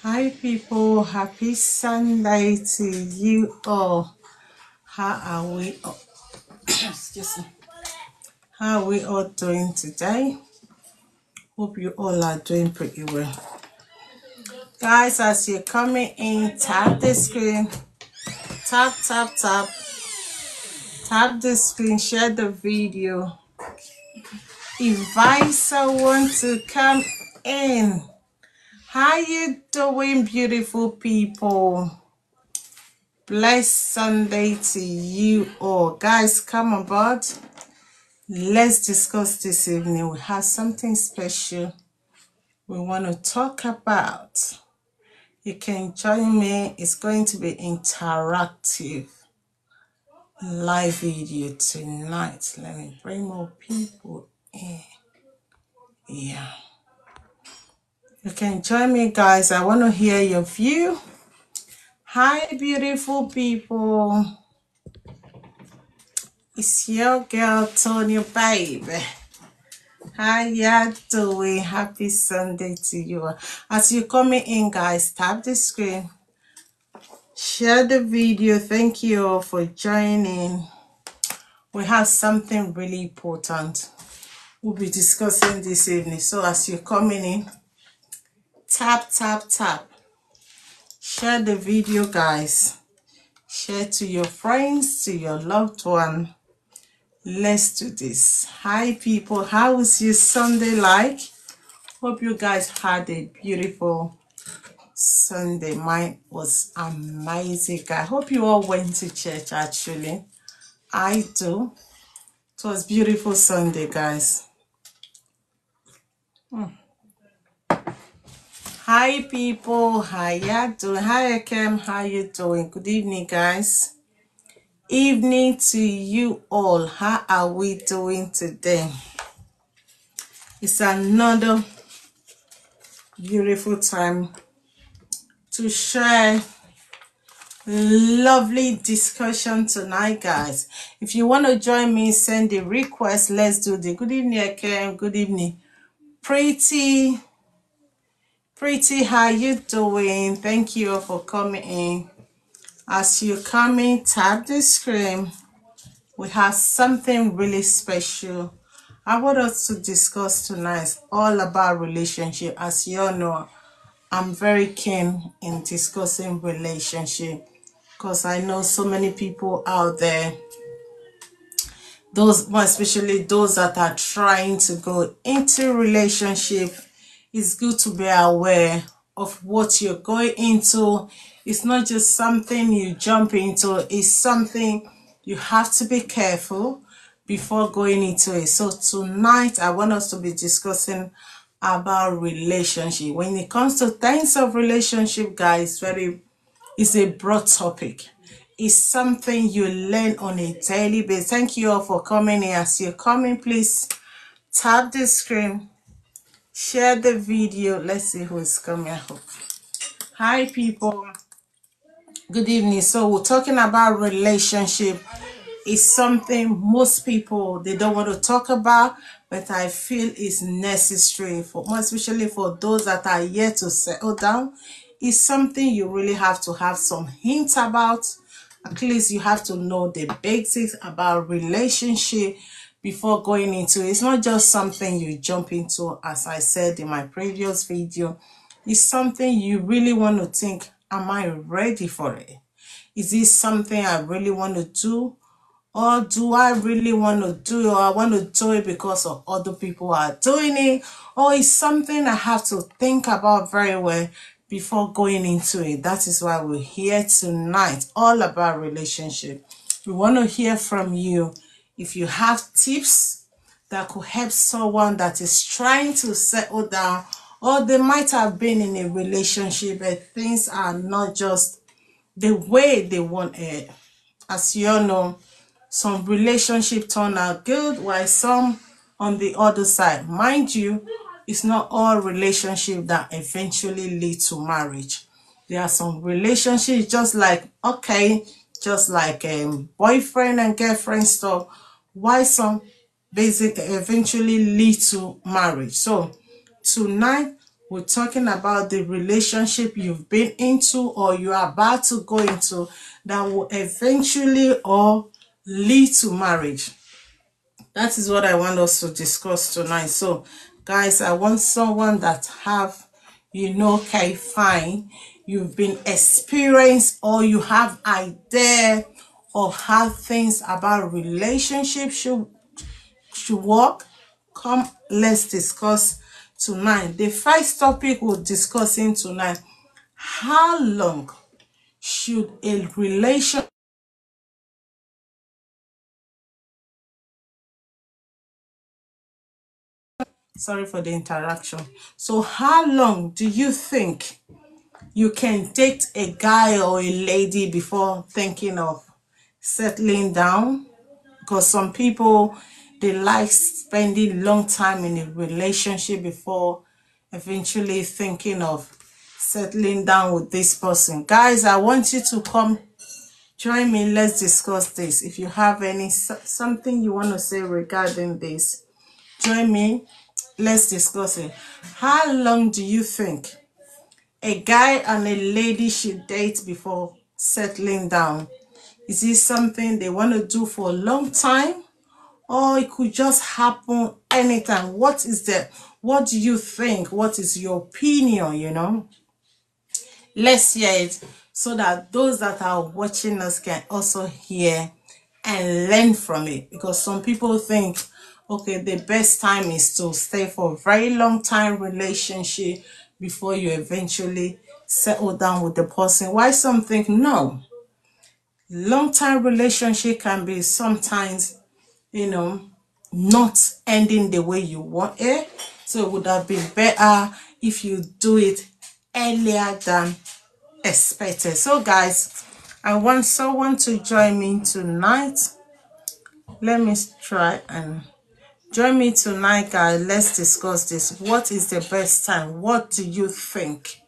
Hi people, happy Sunday to you all. How are we all? Excuse me. How are we all doing today? Hope you all are doing pretty well. Guys, as you're coming in, tap the screen. Tap the screen, share the video. Invite someone to come in. How you doing, beautiful people? Blessed Sunday to you all. Guys, come aboard. Let's discuss this evening. We have something special we want to talk about. You can join me. It's going to be interactive live video tonight. Let me bring more people in. Yeah. You can join me, guys. I want to hear your view. Hi, beautiful people. It's your girl, Tony, baby. How ya doing? Happy Sunday to you. As you're coming in, guys, tap the screen. Share the video. Thank you all for joining. We have something really important we'll be discussing this evening. So as you're coming in, tap. Share the video, guys. Share to your friends, to your loved one. Let's do this. Hi people, how was your Sunday like? Hope you guys had a beautiful Sunday. Mine was amazing. I hope you all went to church actually. I do. It was beautiful Sunday, guys. Hi people, how ya doing? Hi Akem, how you doing? Good evening, guys. Evening to you all. How are we doing today? It's another beautiful time to share lovely discussion tonight, guys. If you want to join me, send a request. Let's do the good evening, Akem. Good evening. Pretty, how you doing? Thank you all for coming in. As you come in, tap the screen. We have something really special I want us to discuss tonight. All about relationship. As you all know, I'm very keen in discussing relationship because I know so many people out there, those, more especially those that are trying to go into relationship. It's good to be aware of what you're going into. It's not just something you jump into. It's something you have to be careful before going into it. So tonight I want us to be discussing about relationship. When it comes to things of relationship, guys, it's a broad topic. It's something you learn on a daily basis. Thank you all for coming in. As you're coming, please tap the screen, share the video. Let's see who is coming. I hope. Hi people, good evening. So we're talking about relationship. It's something most people, they don't want to talk about, but I feel is necessary for, more especially for those that are yet to settle down. It's something you really have to have some hints about. At least you have to know the basics about relationship before going into it. It's not just something you jump into. As I said in my previous video, it's something you really want to think, am I ready for it? Is this something I really want to do? Or do I really want to do it, or I want to do it because of other people are doing it? Or is something I have to think about very well before going into it? That is why we're here tonight, all about relationship. We want to hear from you. If you have tips that could help someone that is trying to settle down, or they might have been in a relationship but things are not just the way they want it. As you all know, some relationship turn out good, while some on the other side. Mind you, it's not all relationship that eventually lead to marriage. There are some relationships just like boyfriend and girlfriend stuff, why some basic eventually lead to marriage. So tonight We're talking about the relationship you've been into or you're about to go into that will eventually or lead to marriage. That is what I want us to discuss tonight. So, guys, I want someone that have, okay, fine, you've been experienced or you have idea or have things about relationship should work. Come, let's discuss tonight. The first topic we're discussing tonight: how long should a relation sorry for the interaction. So how long do you think you can date a guy or a lady before thinking of settling down? Because some people, they like spending long time in a relationship before eventually thinking of settling down with this person. Guys, I want you to come join me. Let's discuss this. If you have any something you want to say regarding this, join me. Let's discuss it. How long do you think a guy and a lady should date before settling down? Is this something they want to do for a long time, or it could just happen anytime? What do you think? What is your opinion? Let's hear it so that those that are watching us can also hear and learn from it. Because some people think, okay, the best time is to stay for a very long time relationship before you eventually settle down with the person. Why some think no? Long time relationship can be sometimes, not ending the way you want it. So it would have been better if you do it earlier than expected. So guys, I want someone to join me tonight. Let me try and join me tonight, guys. Let's discuss this. What is the best time? What do you think?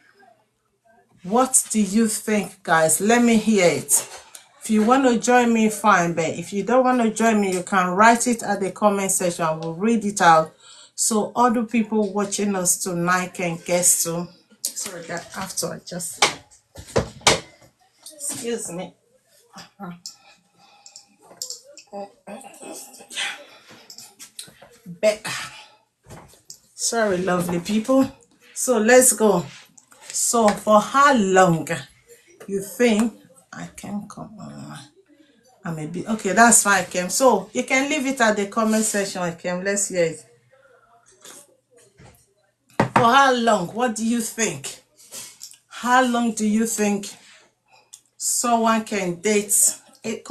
What do you think, guys? Let me hear it. If you want to join me, fine, but if you don't want to join me, you can write it at the comment section. We'll read it out so other people watching us tonight can guess too. Sorry, I have to adjust. Excuse me. Sorry, lovely people. So let's go. So for how long you think I can come on? I may be okay. That's fine, Kim. So you can leave it at the comment section, Kim. Let's hear it. For how long? What do you think? How long do you think someone can date a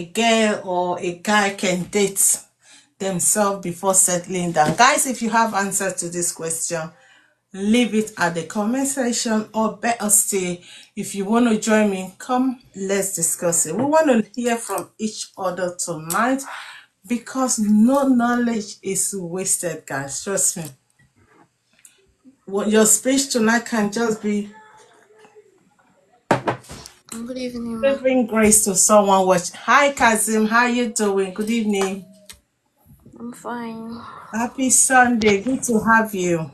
girl or a guy can date themselves before settling down? Guys, if you have answer to this question, leave it at the comment section, or better still, if you want to join me, come, let's discuss it. We want to hear from each other tonight because no knowledge is wasted, guys. Trust me. What your speech tonight can just be Good evening, ma. giving grace to someone watch. Hi Kazim, how you doing? Good evening. I'm fine. Happy Sunday. Good to have you.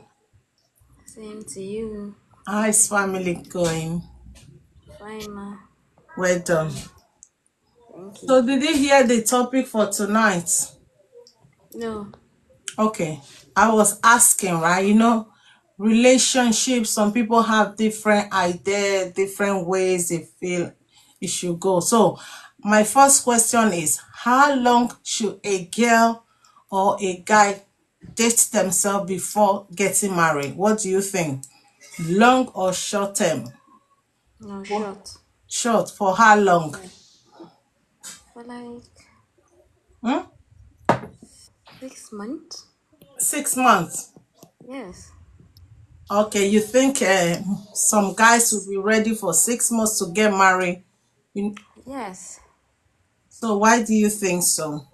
Same to you. How's family going? Fine, ma. Well done. Thank you. So did you hear the topic for tonight? No. Okay. I was asking, right? Relationships, some people have different ideas, different ways they feel it should go. So my first question is, how long should a girl or a guy date themselves before getting married? What do you think? Long or short term? No, What? short. Short, for how long? Yeah. For like Hmm? 6 months. 6 months. Yes. Okay, you think some guys will be ready for 6 months to get married? You- Yes. So why do you think so?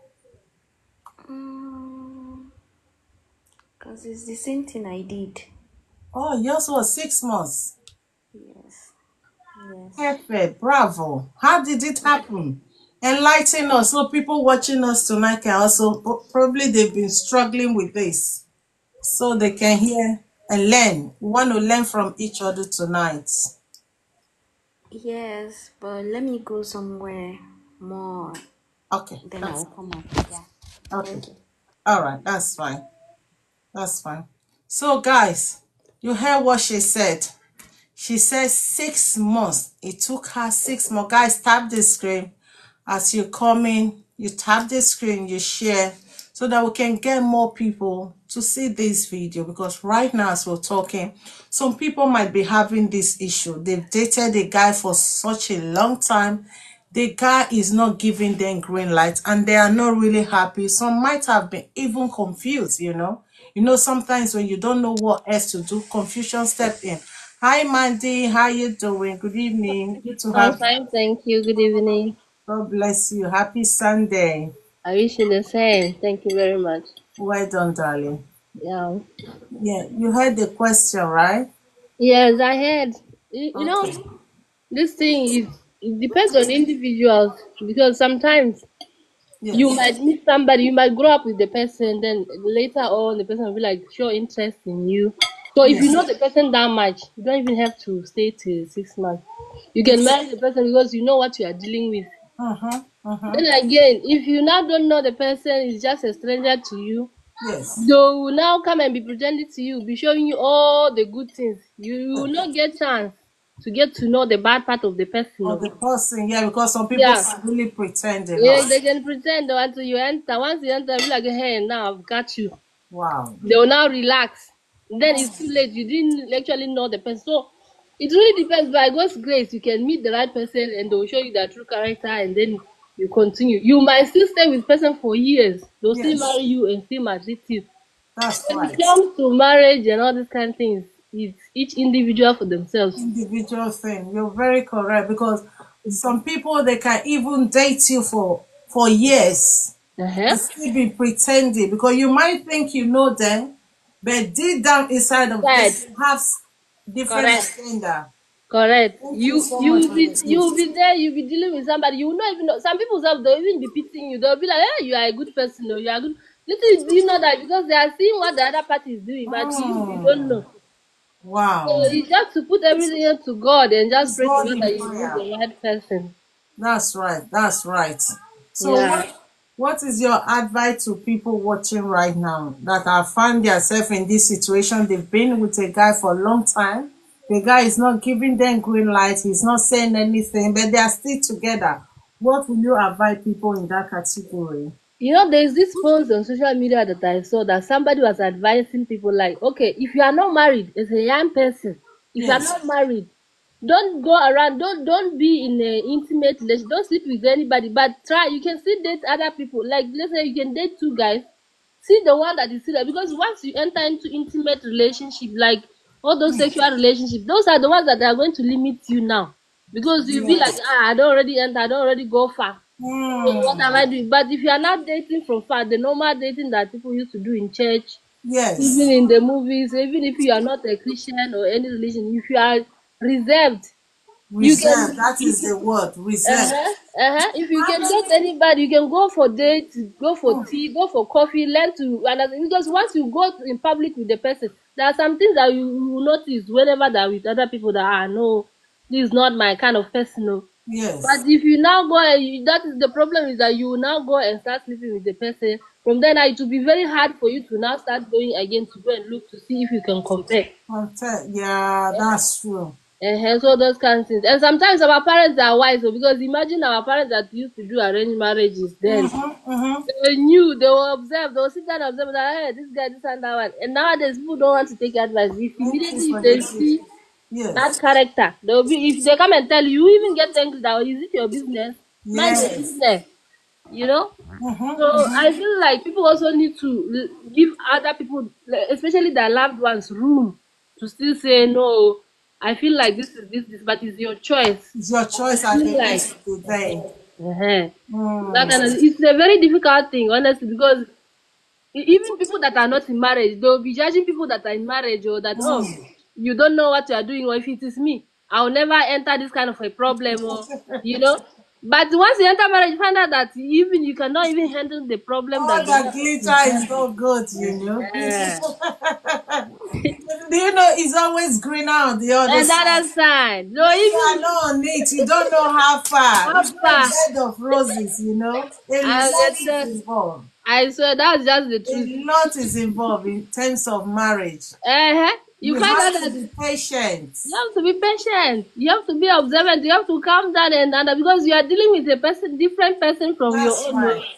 Because it's the same thing I did. Oh, yours was 6 months. Yes. Yes. Perfect, bravo. How did it happen? Enlighten us so people watching us tonight can also, probably they've been struggling with this. so they can hear and learn. We want to learn from each other tonight. Yes, but let me go somewhere more. Okay, Then that's I'll come up. Yeah. okay. Thank you. All right, that's fine. That's fine. So, guys, you heard what she said. She said 6 months. It took her 6 months. Guys, tap the screen. As you come in, you tap the screen, you share, so that we can get more people to see this video. Because right now, as we're talking, some people might be having this issue. They've dated a guy for such a long time. The guy is not giving them green light and they are not really happy. Some might have been even confused. Sometimes when you don't know what else to do, confusion step in. Hi Mandy, how you doing? Good evening. Good to I'm have you. fine, thank you. Good evening. God bless you. Happy Sunday. I wish you the same. Thank you very much. Well done, darling. Yeah. Yeah, you heard the question, right? Yes, I heard. You know, Okay. this thing is it depends on individuals because sometimes you Yes. might meet somebody, you might grow up with the person, then later on the person will be like show interest in you. So if you Yes. know the person that much, you don't even have to stay till 6 months. You can It's marry the person because you know what you are dealing with. uh-huh. Uh-huh. Then again, if you now don't know the person, is just a stranger to you, Yes. they will now come and be pretending to you, be showing you all the good things. You will not get chance to get to know the bad part of the person. Or No. the person, yeah, because some people Yeah. can really pretend a Yeah, lot. they can pretend though until you enter. Once you enter, be like, hey, now I've got you. Wow. They will now relax. Then it's too late. You didn't actually know the person. So it really depends. By God's grace, you can meet the right person and they will show you their true character and then you continue. You might still stay with person for years. They'll still Yes, marry you and still maltreat you. that's When it right. comes to marriage and all these kind of things, it's each individual for themselves. Individual thing. You're very correct because some people they can even date you for years Uh-huh. and still be pretending because you might think you know them, but deep down inside of them Right. you have different Correct. agenda. Correct. Thank you You so you much will for be the you will gift. be there. You'll be dealing with somebody. You will not even know. Some people self they'll even be pitying you. They'll be like, "Hey, you are a good person. No, you are good." Little do you know that because they are seeing what the other party is doing, but you don't Mm, know. So wow. it's just to put everything to God and just It's pray to God God in that you meet prayer. the right person. That's right. That's right. So Yeah. what is your advice to people watching right now that have found themselves in this situation? They've been with a guy for a long time. The guy is not giving them green light. He's not saying anything, but they are still together. What will you advise people in that category? You know, there's this post on social media that I saw that somebody was advising people like, okay, if you are not married as a young person, if you are Yes. not married, don't go around, don't be in a intimate relation, don't sleep with anybody, but try you can still date other people. Like let's say you can date two guys, see the one that is serious because once you enter into intimate relationship, like all those sexual relationships, those are the ones that are going to limit you now. Because you'll be like, Yes. I don't already enter, I don't already go far. So what am Hmm. I doing? But if you are not dating from far, the normal dating that people used to do in church, even Yes. in the movies, even if you are not a Christian or any religion, if you are reserved, you Reserve. can That is the word. Reserve. uh-huh, uh-huh. If you can get anybody, you can go for dates, go for tea, go for coffee, learn to understand. Because once you go in public with the person, there are some things that you will notice whenever that with other people that no, this is not my kind of person. No. Yes. But if you now go and that is the problem is that you will now go and start sleeping with the person. From then it will be very hard for you to now start going again to go and look to see if you can compare. Yeah, that's true. So those kind of things. And sometimes our parents are wise because imagine our parents that used to do arranged marriages then. Mm-hmm, mm-hmm. They knew, they will observe, they will sit down and observe that hey, this guy, this and that one. And nowadays people don't want to take advice. If Thank you immediately for if the they gift. see that Yes. character, they'll be if they come and tell you, you even get angry that is it your business? Mind your Yes. business, you know? Mm-hmm, So mm-hmm. I feel like people also need to give other people, especially their loved ones, room to still say no. I feel like this, but it's your choice. It's your I choice at the feel end like of the day. uh that Mm. kind of, it's a very difficult thing, honestly, because even people that are not in marriage, they'll be judging people that are in marriage or that Mm. you don't know what you are doing, or if it is me, I'll never enter this kind of a problem, or you know. But once you enter marriage, you find out that even you cannot even handle the problem All that the that other person glitter is has. not good, you know. Eh. Do you know it's always greener on the other side? Another side. So When you are even not on it, you don't know how far. It's not a after bed of roses, you know. A I lot get is involved. I swear that's just the A truth. lot is involved in terms of marriage. You You find out have to that be patient. you have to be patient. You have to be observant. You have to calm down and because you are dealing with a person, different person from your That's own. right. Oh.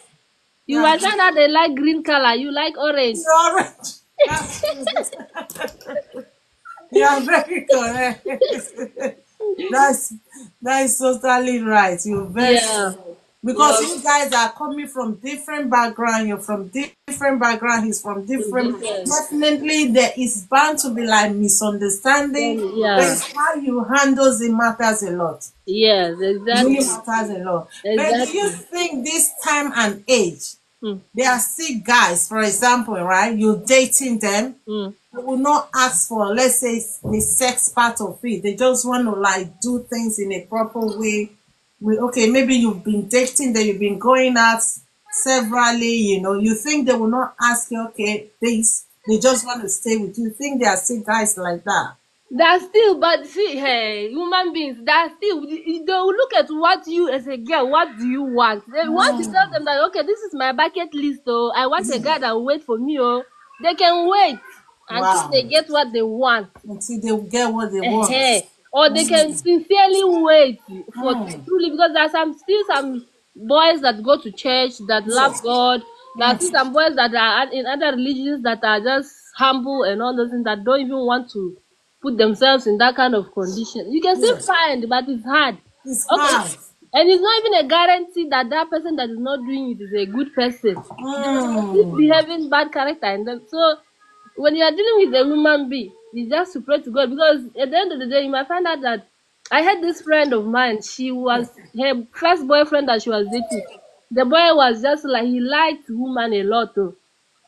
You might That's find out they like green color. You like orange. you're right. That's true. You are very correct. That's that is totally right. You're very Yeah. because Yeah. you guys are coming from different background. You're from different background. He's from different. Different. Definitely, there is bound to be like misunderstanding. But Yeah. it's how you handle it matters a lot. Yes. Really Exactly. matters a lot. But do you Exactly. think this time and age, Hmm. there are still guys, for example, right? You're dating them. Hmm. They will not ask for, let's say, the sex part of it. They just want to like do things in a proper way. Okay, maybe you've been dating them, you've been going out severally, you know. You think they will not ask you, okay, this, they just want to stay with you. You think there are still guys like that? That's still, but see, hey, human beings, that's still, they will look at what you as a girl, what do you want? They want to tell them that, okay, this is my bucket list, oh, I want a guy that will wait for me, oh. They can wait until Wow. they get what they want. Until they get what they want. Or they can sincerely wait for Mm. truly because there are still some boys that go to church that love Yes. God. There are Mm. still some boys that are in other religions that are just humble and all those things that don't even want to put themselves in that kind of condition. You can still Yes. find, but it's hard. It's Okay. hard. And it's not even a guarantee that that person that is not doing it is a good person. They can keep Mm. behaving bad character in them. So when you are dealing with a human being, you just to pray to God because at the end of the day, you might find out that I had this friend of mine. She was her first boyfriend that she was dating. The boy was just like he liked woman a lot, though.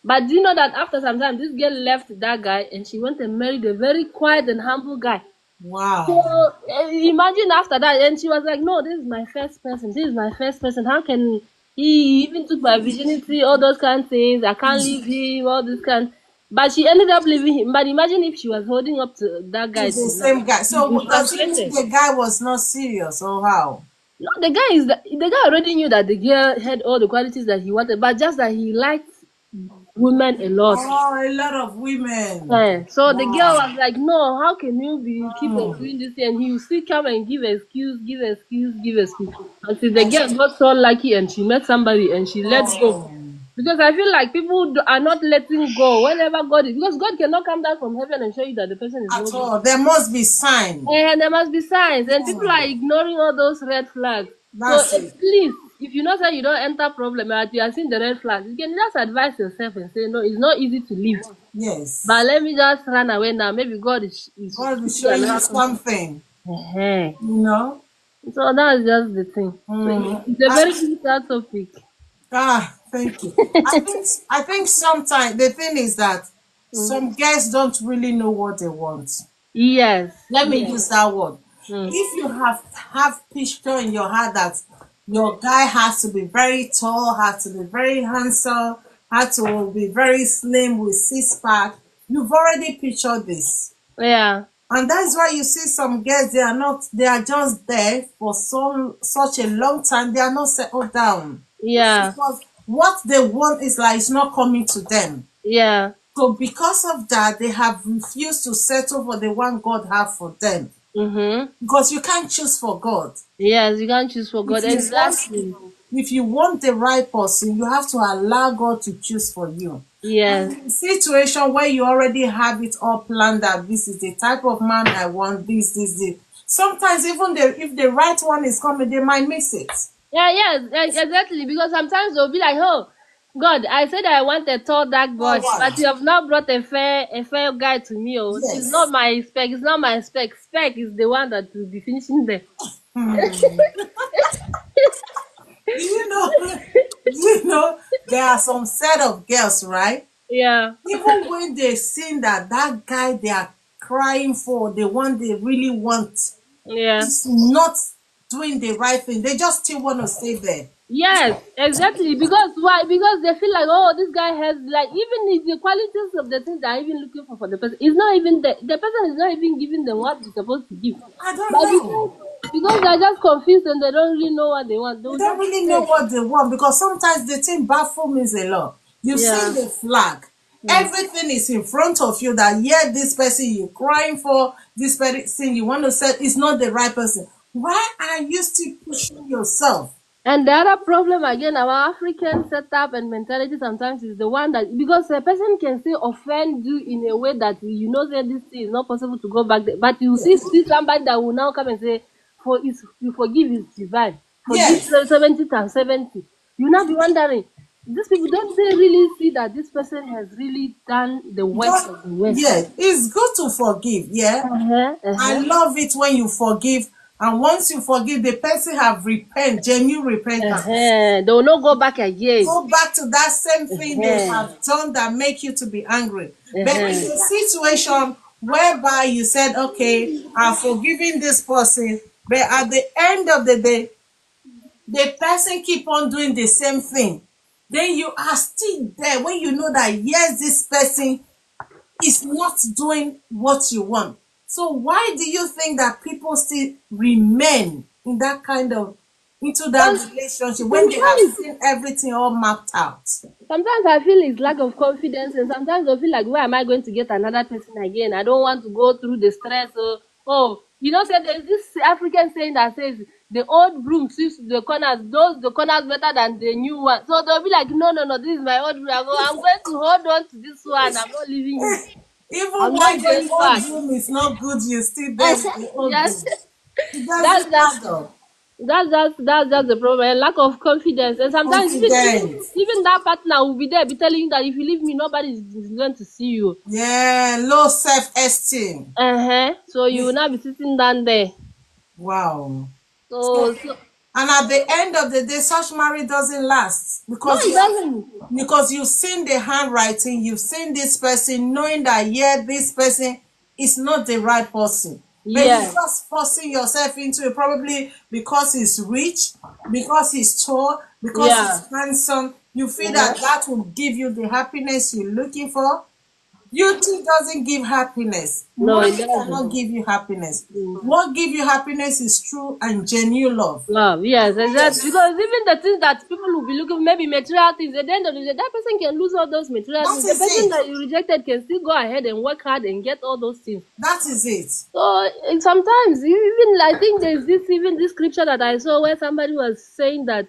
But do you know that after some time, this girl left that guy and she went and married a very quiet and humble guy. So Wow. imagine after that, and she was like, "No, this is my first person. This is my first person. How can he even took my virginity? All those kind of things. I can't leave him. All this kind." But she ended up leaving him. But imagine if she was holding up to that guy It's the till now. same guy. She So would have does it mean hated. the guy was not serious or how? No, the guy already knew that the girl had all the qualities that he wanted, but just that he liked women a lot. Oh, a lot of women. So the girl Wow. was like, "No, how can you be keep on Mm. doing this?" And he will still come and give excuse, give excuse, give excuse. Until the girl got so lucky and she met somebody and she let go. Oh. Because I feel like people are not letting go whenever God is, because God cannot come down from heaven and show you that the person is At not good. all. There must be sign. And there must be signs, and people are Mm. ignoring all those red flags. That's So it. please, if you know that you don't enter problem, and you are seeing the red flags, you can just advise yourself and say, no, it's not easy to live. Yes. But let me just run away now. Maybe God is God will show you something. Ehen. You know? So that's just the thing. So Mm. it's a very difficult topic. Thank you. I think sometimes the thing is that some girls don't really know what they want. Yes. Let me use that word. Mm. If you have picture in your head that your guy has to be very tall, has to be very handsome, has to be very slim with six pack, you've already pictured this. Yeah. And that's why you see some girls, they are just there for such a long time, they are not settled down. Yeah. Because what they want is like it's not coming to them. Yeah. So because of that, they have refused to settle for the one God have for them. Mm-hmm. Because you can't choose for God. Yes, you can't choose for God. If you Exactly. if you want the right person, you have to allow God to choose for you. Yes. In a situation where you already have it all planned that this is the type of man I want, this. Sometimes even if the right one is coming, they might miss it. Yeah, yes, exactly. Because sometimes they'll be like, "Oh, God, I said I want a tall, dark boy, but you have not brought a fair guy to me. Oh, it's Yes. not my spec. It's not my spec. Spec is the one that will be finishing there." You know, there are some set of girls, right? Yeah. Even when they seen that guy they are crying for, the one they really want, Yeah. is not doing the right thing, they just still want to stay there. Yes, exactly. Because why? Because they feel like, oh, this guy has like, even if the qualities of the things they're even looking for the person, is not even the person is not even giving them what they're supposed to give. I don't But know. because they're just confused and they don't really know what they want, They they'll don't just really know say, what they want, because sometimes the thing baffles me a lot. You see yeah. the flag, Mm. everything is in front of you, that yeah, this person you're crying for, this person you want to say is not the right person. Why are you still pushing yourself? And the other problem again, our African setup and mentality sometimes is the one that, because a person can still offend you in a way that you know that this thing is not possible to go back there, but you see somebody that will now come and say, for is you forgive is divine, forgive Yes. 70 times 70. You now be wondering, these people, don't they really see that this person has really done the worst of the worst? Yeah, it's good to forgive. Yeah, I love it when you forgive, and once you forgive, the person have genuine repentance. They will not go back again. Go back to that same thing they have done that make you to be angry. But in a situation whereby you said, okay, I'm forgiving this person, but at the end of the day, the person keep on doing the same thing, then you are still there when you know that yes, this person is not doing what you want. So why do you think that people still remain in that kind of, into that relationship when they have seen everything all mapped out? Sometimes I feel it's lack of confidence, and sometimes I feel like, where am I going to get another person again? I don't want to go through the stress. Oh, say there's this African saying that says the old broom sweeps the corners, those the corners better than the new one. So they'll be like, no, no, no, this is my old broom. I'm going to hold on to this one. I'm not leaving you. Even I'm when not the going old back. room is not good, you still there with the old Yes, room. It that's doesn't that's matter. that's the problem. Lack of confidence, and sometimes Confidence. even that partner will be there, be telling you that if you leave me, nobody is going to see you. Yeah, low self-esteem. So you will not be sitting down there. Wow. So, So and at the end of the day, such marriage doesn't last, no, because it doesn't. you've seen the handwriting, you've seen this person, knowing that yeah, this person is not the right person. But you're Yes, just forcing yourself into it, probably because he's rich, because he's tall, because yeah. he's handsome. You feel that that will give you the happiness you're looking for. Beauty doesn't give happiness. No, it Money cannot doesn't. give you happiness. Mm. What gives you happiness is true and genuine love. Love, yes, exactly. Because even the things that people will be looking, maybe material things, at the end of the day, that person can lose all those material That things. The is person it. that you rejected can still go ahead and work hard and get all those things. That is it. So sometimes even I think there's this scripture that I saw where somebody was saying that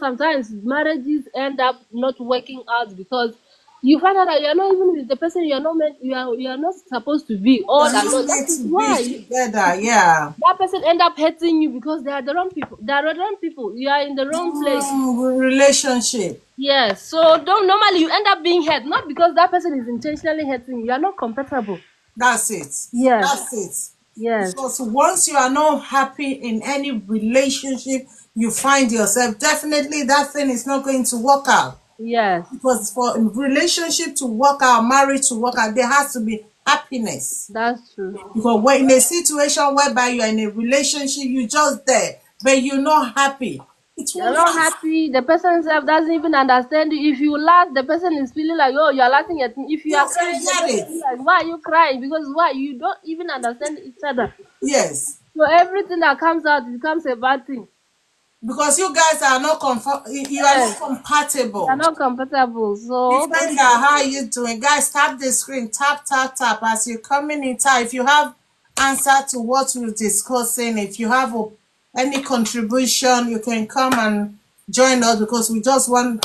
sometimes marriages end up not working out because you find out that you're not even with the person you're not meant you are not supposed to be all You're that. not That meant is to be why together. Yeah. that person end up hurting you because they are the wrong people. They are the wrong people. You are in the wrong place. Relationship. Yes. So don't normally you end up being hurt not because that person is intentionally hurting you. You are not compatible. That's it. Yes. That's it. Yes. Because once you are not happy in any relationship you find yourself, definitely that thing is not going to work out. Yes. Because for a relationship to work out, marriage to work out, there has to be happiness. That's true. Because when in a situation whereby you are in a relationship, you're just there, but you're not happy. It You're won't not last. happy. The person self doesn't even understand you. If you laugh, the person is feeling like, oh, you're laughing at me. If you are You crying, the forget person it. is like, why are you crying? Because why? You don't even understand each other. Yes. So everything that comes out becomes a bad thing. Because you guys are not you are not Yes. compatible. You're not compatible. So You find out how you doing. Guys, tap the screen. Tap, tap, tap. As you're coming in, tap. If you have answer to what we're discussing, if you have any contribution, you can come and join us, because we just want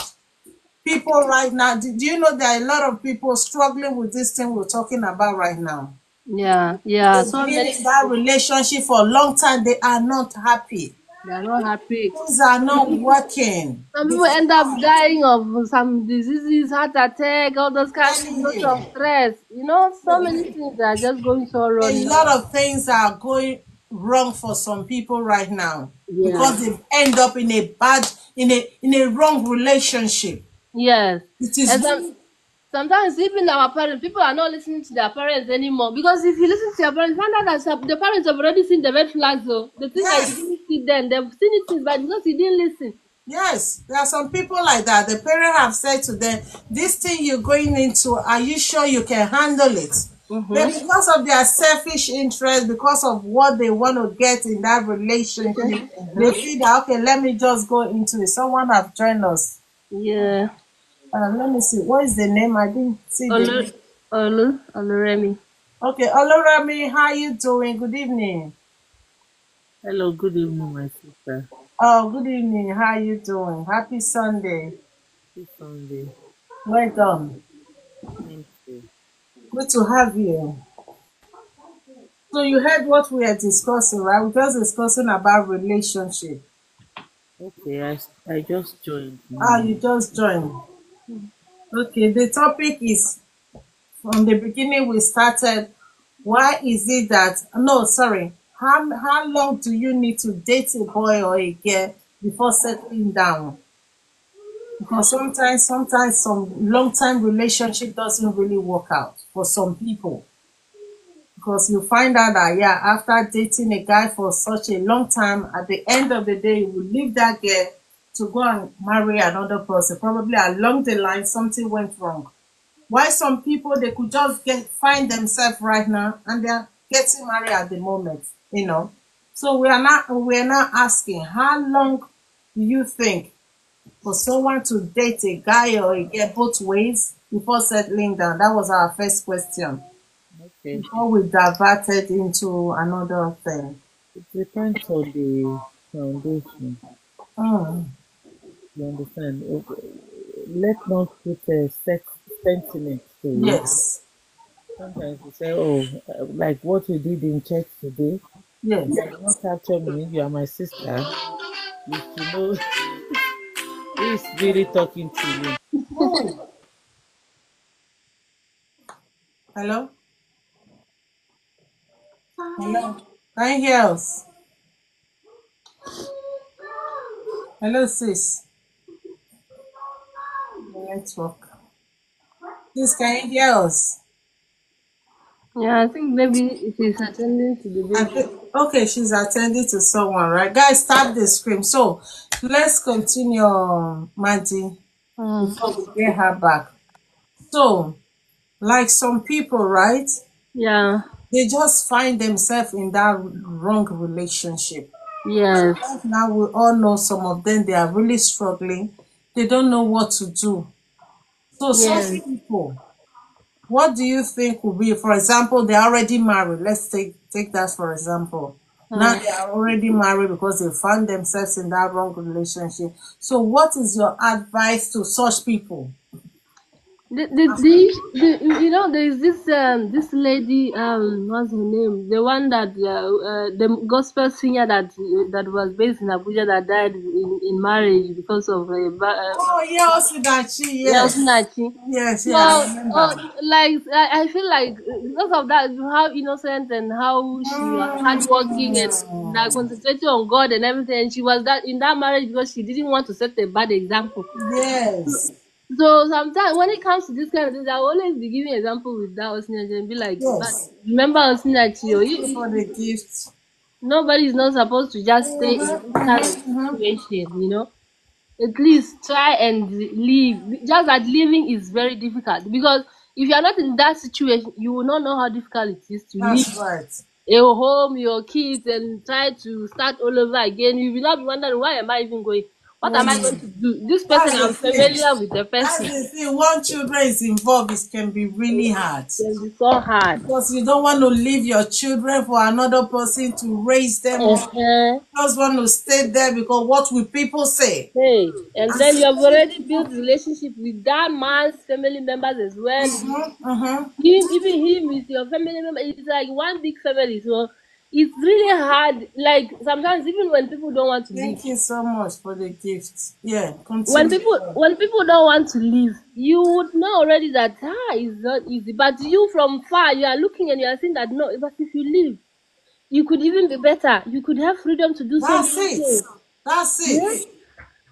people right now. Do you know there are a lot of people struggling with this thing we're talking about right now? yeah. They've So been many in that relationship for a long time. They are not happy. they're not happy. Things are not working. Some people end up dying of some diseases, heart attack, all those kinds of Telling because you. of stress. So many things are just going so wrong A now. lot of things are going wrong for some people right now, Yeah. because they end up in a wrong relationship. Yes. It is And really Sometimes even our parents, people are not listening to their parents anymore. Because if you listen to your parents, find out that the parents have already seen the red flags. Though the thing that you Yes. didn't see then, they've seen it since, but because you didn't listen. Yes, there are some people like that. The parent have said to them, this thing you're going into, are you sure you can handle it? But Mm-hmm. because of their selfish interest, because of what they want to get in that relationship, they feel that, okay, let me just go into it. Someone have joined us. Yeah. Let me see. What is the name? I didn't see the Olu, name. Oluremi. Okay, Olorami, how you doing? Good evening. Hello, good evening, my sister. Oh, good evening. How you doing? Happy Sunday. This Sunday. Welcome. Thank you. Good to have you. So you heard what we are discussing, right? We're just discussing about relationship. Okay, I just joined Ah, now. you just joined. Okay, the topic is from the beginning we started. Why is it that no, sorry. How long do you need to date a boy or a girl before settling down? Because sometimes some long time relationship doesn't really work out for some people. Because you find out that yeah, after dating a guy for such a long time, at the end of the day, you will leave that girl to go and marry another person. Probably along the line, something went wrong. Why some people they could just get find themselves right now and they're getting married at the moment, you know. So we are not asking how long do you think for someone to date a guy or a girl both ways before settling down? That was our first question Okay. before we diverted into another thing. It depends on the foundation. Mm, You understand? Let's not put a sentiment to it. yes, Sometimes you say, oh, like what you did in church today, yes. you not capture me, you are my sister. You should know who is really talking to you. Mm. Hello? Hello? Can you hear us? Hello, sis. The network. Sis, can you hear us? Yeah, I think maybe it is attending to the I baby. think, okay, she's attending to someone, right? Guys, stop the scream. So let's continue, Mandy, Mm. before we get her back. So, like some people, right? Yeah. They just find themselves in that wrong relationship. Yes. Right now, we all know some of them, they are really struggling. They don't know what to do. So, such Yes. people, what do you think will be, for example, they're already married. Let's take that for example. Now Mm. they are already married because they found themselves in that wrong relationship. So, what is your advice to such people? You know there is this lady, what's her name, the one that the gospel singer that was based in Abuja, that died in marriage because of Oh, yeah, Osinachi, yeah, yes. Osinachi. Yes, So, yeah, I remember. like I feel like because of that, how innocent and how she was hardworking and like Mm, concentrating on God and everything, and she was that in that marriage because she didn't want to set a bad example. yes, So sometimes when it comes to this kind of things, I will always be giving example with that Osinachi and be like, but yes. remember Osinachi, Thank you for the gift. nobody is not supposed to just stay in this kind of situation, you know. At least try and live. Just that living is very difficult because if you are not in that situation, you will not know how difficult it is to leave That's right. your home, your kids, and try to start all over again. You will not be wondering, why am I even going? What am I going to do? This person, That's the I'm thing. familiar with the That's person. the thing. Once children is involved, it can be really hard. It can be so hard. Because you don't want to leave your children for another person to raise them up. Uh-huh. You just want to stay there because what will people say? Hey, and And then you see, have already built relationship with that man's family members as well. mm-hmm. Even him with your family member, it's like one big family. So it's really hard. Like sometimes even when people don't want to leave, Thank you so much for the gift. Yeah, continue. when people don't want to leave, you would know already that it's not easy. But you from far, you are looking and you are saying that no. But if you leave, you could even be better. You could have freedom to do That's something it. new. That's Yeah. it.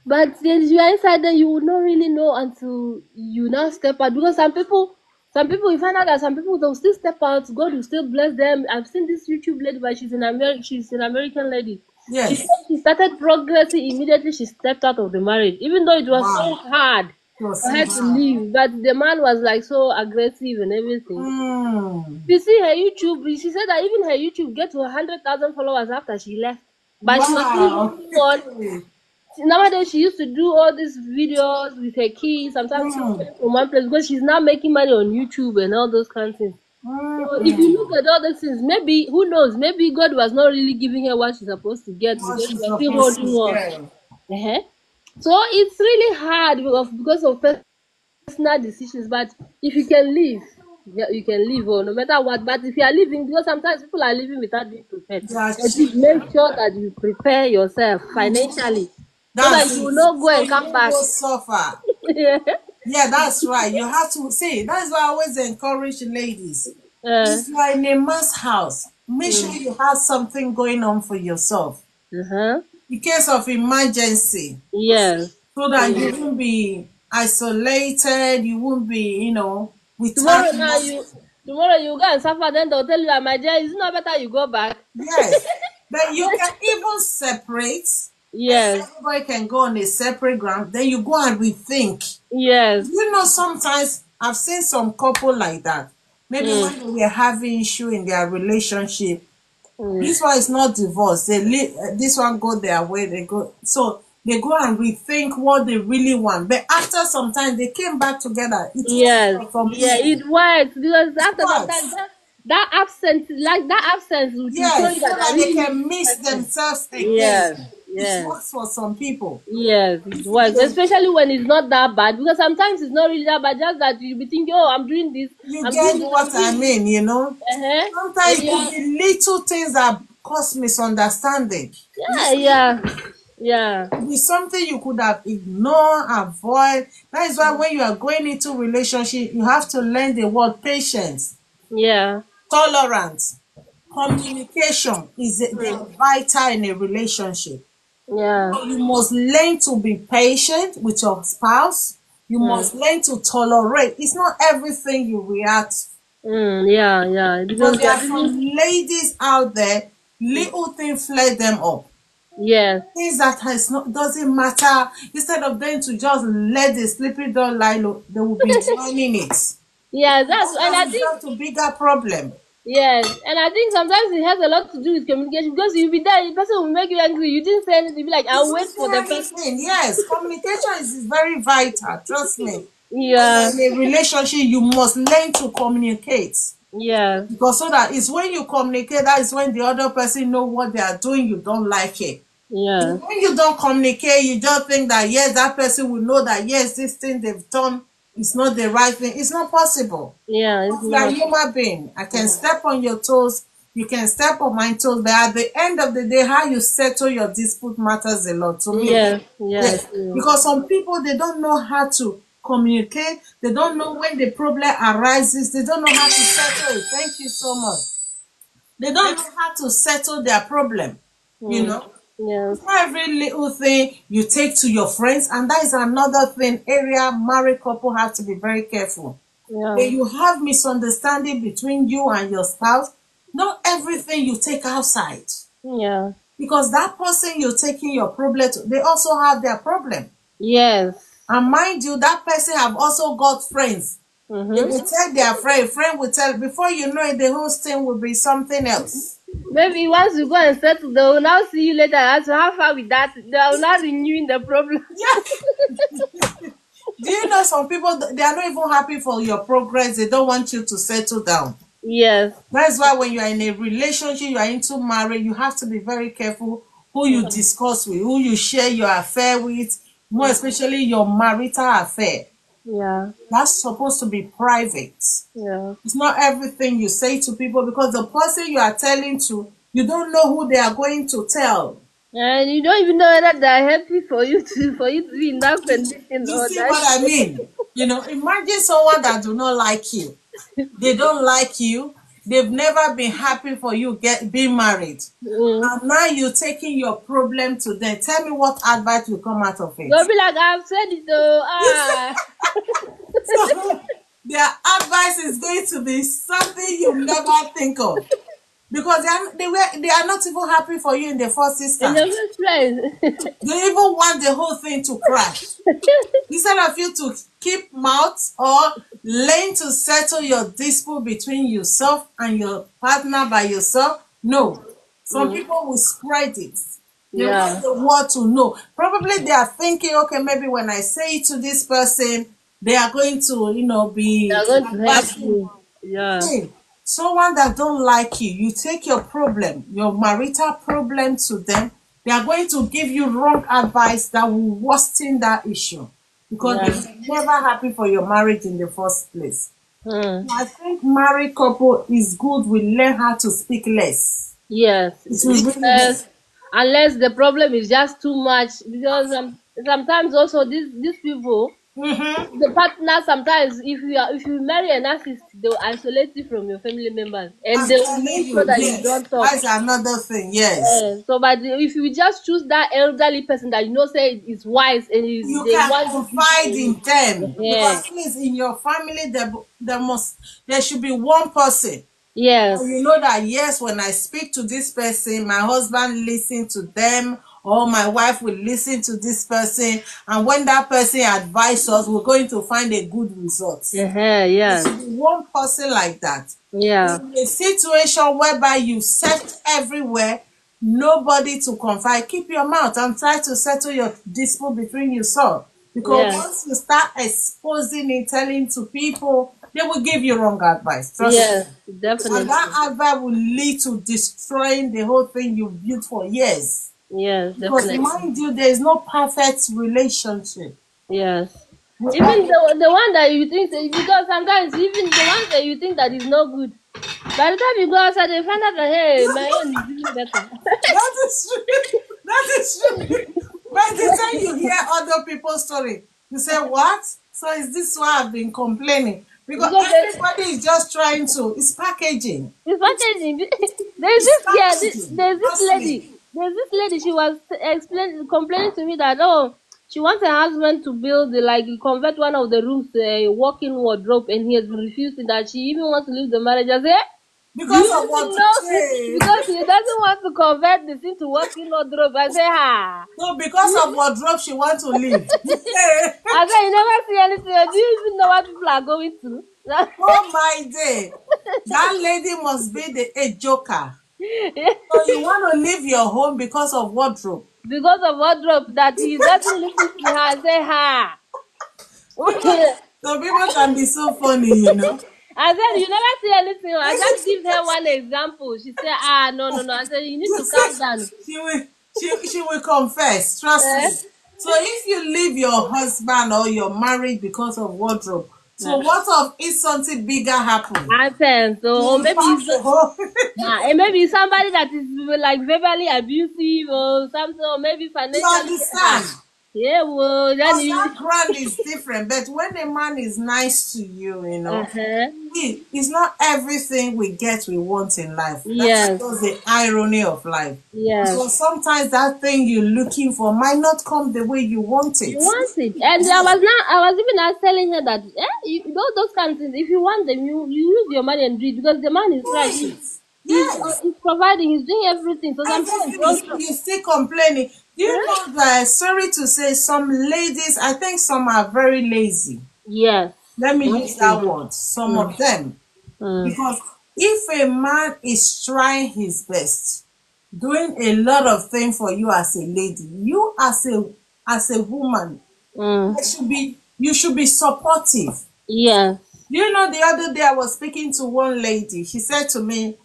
But then you are inside there, you will not really know until you now step out. Because some people, you find out that some people they'll still step out. God will still bless them. I've seen this YouTube lady, but she's an American lady. She said Yes. she started progressing immediately. She stepped out of the marriage, even though it was so Wow. hard So for see her to how. leave. But the man was like so aggressive and everything. Mm. You see her YouTube. She said that even her YouTube get to 100,000 followers after she left, but she was still Wow. moving on. Nowadays she used to do all these videos with her kids. Sometimes she's Mm. going from one place because she's now making money on YouTube and all those kind of things. So if you look Mm-mm. at all those things, maybe who knows? Maybe God was not really giving her what she's supposed to get What because she she's was still supposed holding to on. get. Uh-huh. So it's really hard because of personal decisions. But if you can leave, yeah, you can leave, or no matter what. But if you are leaving, because sometimes people are leaving without being prepared. But That's please it. make sure that you prepare yourself financially so that That's you it. will not go So and you come won't back. go suffer. Yeah. Yeah, that's right. You have to see. That's why I always encourage ladies. Uh, If you are in a man's house, make sure mm, you have something going on for yourself uh-huh. in case of emergency, Yes. so that you Yes. won't be isolated. You won't be, without Tomorrow now nothing. you go and suffer, then they'll tell you that my dear, it's not better you go back. Yes. Then you can even separate. Yes. Everybody can go on a separate ground. Then you go and rethink. Yes. Sometimes I've seen some couple like that. Maybe Mm, when they were having issue in their relationship, mm. this one is not divorced. This one go their way. They go, so they go and rethink what they really want. But after some time, they came back together. It works Yes. for some Yeah, people. it works because It after sometimes works. that absence, like that absence, which will show Yes, you so that I that they really miss can this miss person. themselves again. Yes. It Yes. works for some people. Yes, it works. Especially when it's not that bad. Because sometimes it's not really that bad, just that you'll be thinking, oh, I'm doing this, You I'm doing get this, what I'm I doing this. mean. Uh-huh. Sometimes And it could yeah, be little things that cause misunderstanding. You yeah, see, yeah, yeah. it could be something you could have ignored, avoid. That is why when you are going into relationship, you have to learn the word patience, Yeah. tolerance, communication is they are Mm. vital in a relationship. Yeah. So you must learn to be patient with your spouse. You Mm. must learn to tolerate. It's not everything you react, Yeah, yeah. because Because there you're are really some ladies out there, little things flare them up. yes. Things that has not doesn't matter. Instead of them to just let the sleeping dog lie low, they will be joining it. Yeah, And that's that and I has think led to bigger problem. yes, and I think sometimes it has a lot to do with communication because you'll be there, the person will make you angry. You didn't say anything, you'll be like, You I'll don't wait say for the person. anything. Yes, communication is very vital. Trust me. When Yeah, you're in a relationship, you must learn to communicate. yeah, Because so that it's when you communicate, that is when the other person know what they are doing, you don't like it. yeah, When you don't communicate, you just think that yes, that person will know that yes, this thing they've done is not the right thing. It's not possible. yeah, it's Because we are not. human being. I can step on your toes, you can step on my toes, but at the end of the day, how you settle your dispute matters a lot to me. Yes, yes, Yes, yes. because some people they don't know how to communicate. They don't know when the problem arises. They don't know how to settle it. Thank you so much. They don't know how to settle their problem. You Mm, know, yes, it's not every little thing you take to your friends, and that is another thing. Area married couple have to be very careful. yeah, When you have misunderstanding between you and your spouse, not everything you take outside, yeah, because that person you're taking your problem to, they also have their problem. yes. And mind you, that person have also got friends. They Mm-hmm. will tell their friend will tell, before you know it, the whole thing will be something else. Maybe once you go and settle, they will now see you later. As to how far with that, they will not renewing the problem. Yeah. Do you know some people, they are not even happy for your progress. They don't want you to settle down. Yes, That's why when you are in a relationship, you are into marriage, you have to be very careful who you discuss with, who you share your affair with, more especially your marital affair. yeah, That's supposed to be private. yeah. It's not everything you say to people, because the person you are telling to, you don't know who they are going to tell. And you don't even know whether they're happy for you to be in that condition You or see that. what I mean? Imagine someone that do not like you. They don't like you. they've never been happy for you being married. Mm. And now you're taking your problem to them. Tell me what advice will come out of it. They'll be like, I've said it though. Ah. So their advice is going to be something you never think of. Because they are not even happy for you in the first In the instance. first place. They even want the whole thing to crash. Instead of you to keep mouth or learn to settle your dispute between yourself and your partner by yourself, no. Some people will spread it. They Yeah. want the world to know. Probably they are thinking, okay, maybe when I say it to this person, they are going to, be They're going to help advising. you. Yeah. Hey, someone that don't like you take your problem, your marital problem to them. They are going to give you wrong advice that will worsen that issue because Yeah. they're never happy for your marriage in the first place. Mm. I think married couple is good. We learn how to speak less. Yes. It will really Unless the problem is just too much, because sometimes also these people, Mm-hmm. the partner, sometimes if you marry a narcissist, they'll isolate you from your family members, and I'm they'll telling make sure you, that you yes. don't talk. That's another thing, yes. So, but if you just choose that elderly person that say is wise and You they can want to confide in them yeah. because please, in your family, there should be one person. Yes. So you know that yes, when I speak to this person, my husband listen to them, or my wife will listen to this person, and when that person advises us, we're going to find a good result. There Yeah. should be one person like that. Yeah. In a situation whereby you search everywhere, nobody to confide, keep your mouth and try to settle your dispute between yourself. Because Yeah. once you start exposing it, telling to people, they will give you wrong advice. Trust me. Yes, And definitely. that advice will lead to destroying the whole thing you built for years. Yes, Because definitely. mind you, there is no perfect relationship. Yes. We Even the one that you think, because sometimes even the ones that you think that is no good, by the time you go outside, they find out that hey, my own is even better. That is true. That is true. By the time you hear other people's story, you say, what? So is this why I've been complaining? Because Because everybody is just trying to, it's packaging. it's packaging. It's packaging. There's this Trust me. lady. There's this lady. She was complaining to me that she wants her husband to build convert one of the rooms to a walk-in wardrobe, and he has been refusing that. She even wants to leave the marriage. I say, Because you of what? know, Hey. because he doesn't want to convert this into walk-in wardrobe. I say, ha. So because of wardrobe, she wants to leave. I say, you never see anything. Do you even know what people are going through? Oh my day. That lady must be a joker. So you want to leave your home because of wardrobe. Because of wardrobe that he doesn't listen to her. I say, ha. So people can be so funny, I said, you never see anything. I just give her one example. She said, no. I said, you need to calm down. She will confess, trust me. So if you leave your husband or you're married because of wardrobe, so what if something bigger happens? So You maybe pass the whole- and maybe somebody that is like verbally abusive or something, or maybe You financially. understand? Yeah, well, then Because you. that ground is different. But when a man is nice to you, it's not everything we get we want in life. Yes. That's just the irony of life. Yes. Because sometimes that thing you're looking for might not come the way you want it. You want it, and I was even telling her that those kind of things. If you want them, you use your money and do it, because the man is right. Yes. He's providing. He's doing everything. So sometimes You're still complaining. Do you know that, sorry to say, some ladies, I think some are very lazy. yes. Let me use that word. Some of them. Because if a man is trying his best, doing a lot of things for you as a lady, you as a woman, you should be supportive. Yes. You know, the other day I was speaking to one lady. She said to me,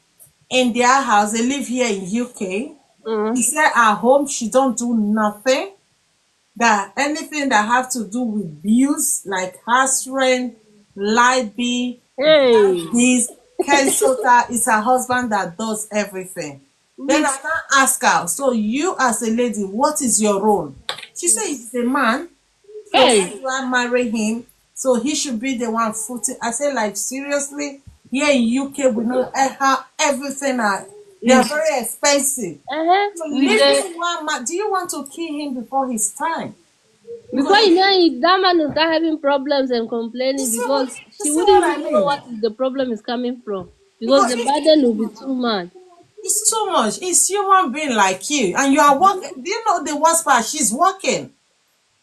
in their house, they live here in UK. She said at home she don't do nothing. That anything that have to do with bills, like house rent, light bill, this, cancel that, it's her husband that does everything. Then I can ask her, so you as a lady, what is your role? She said he's a man. So why do I marry him? So he should be the one footing. I said, like, seriously? here in UK, we know how everything they are very expensive. So With the leaving one man, do you want to kill him before his time? before Because you know it, that man will start having problems and you complaining see what, because you she see wouldn't what I even know mean? what is the problem is coming from because Because the burden will be too much. it's too much. It's human being like you, and you are working. Do you know the worst part? She's working.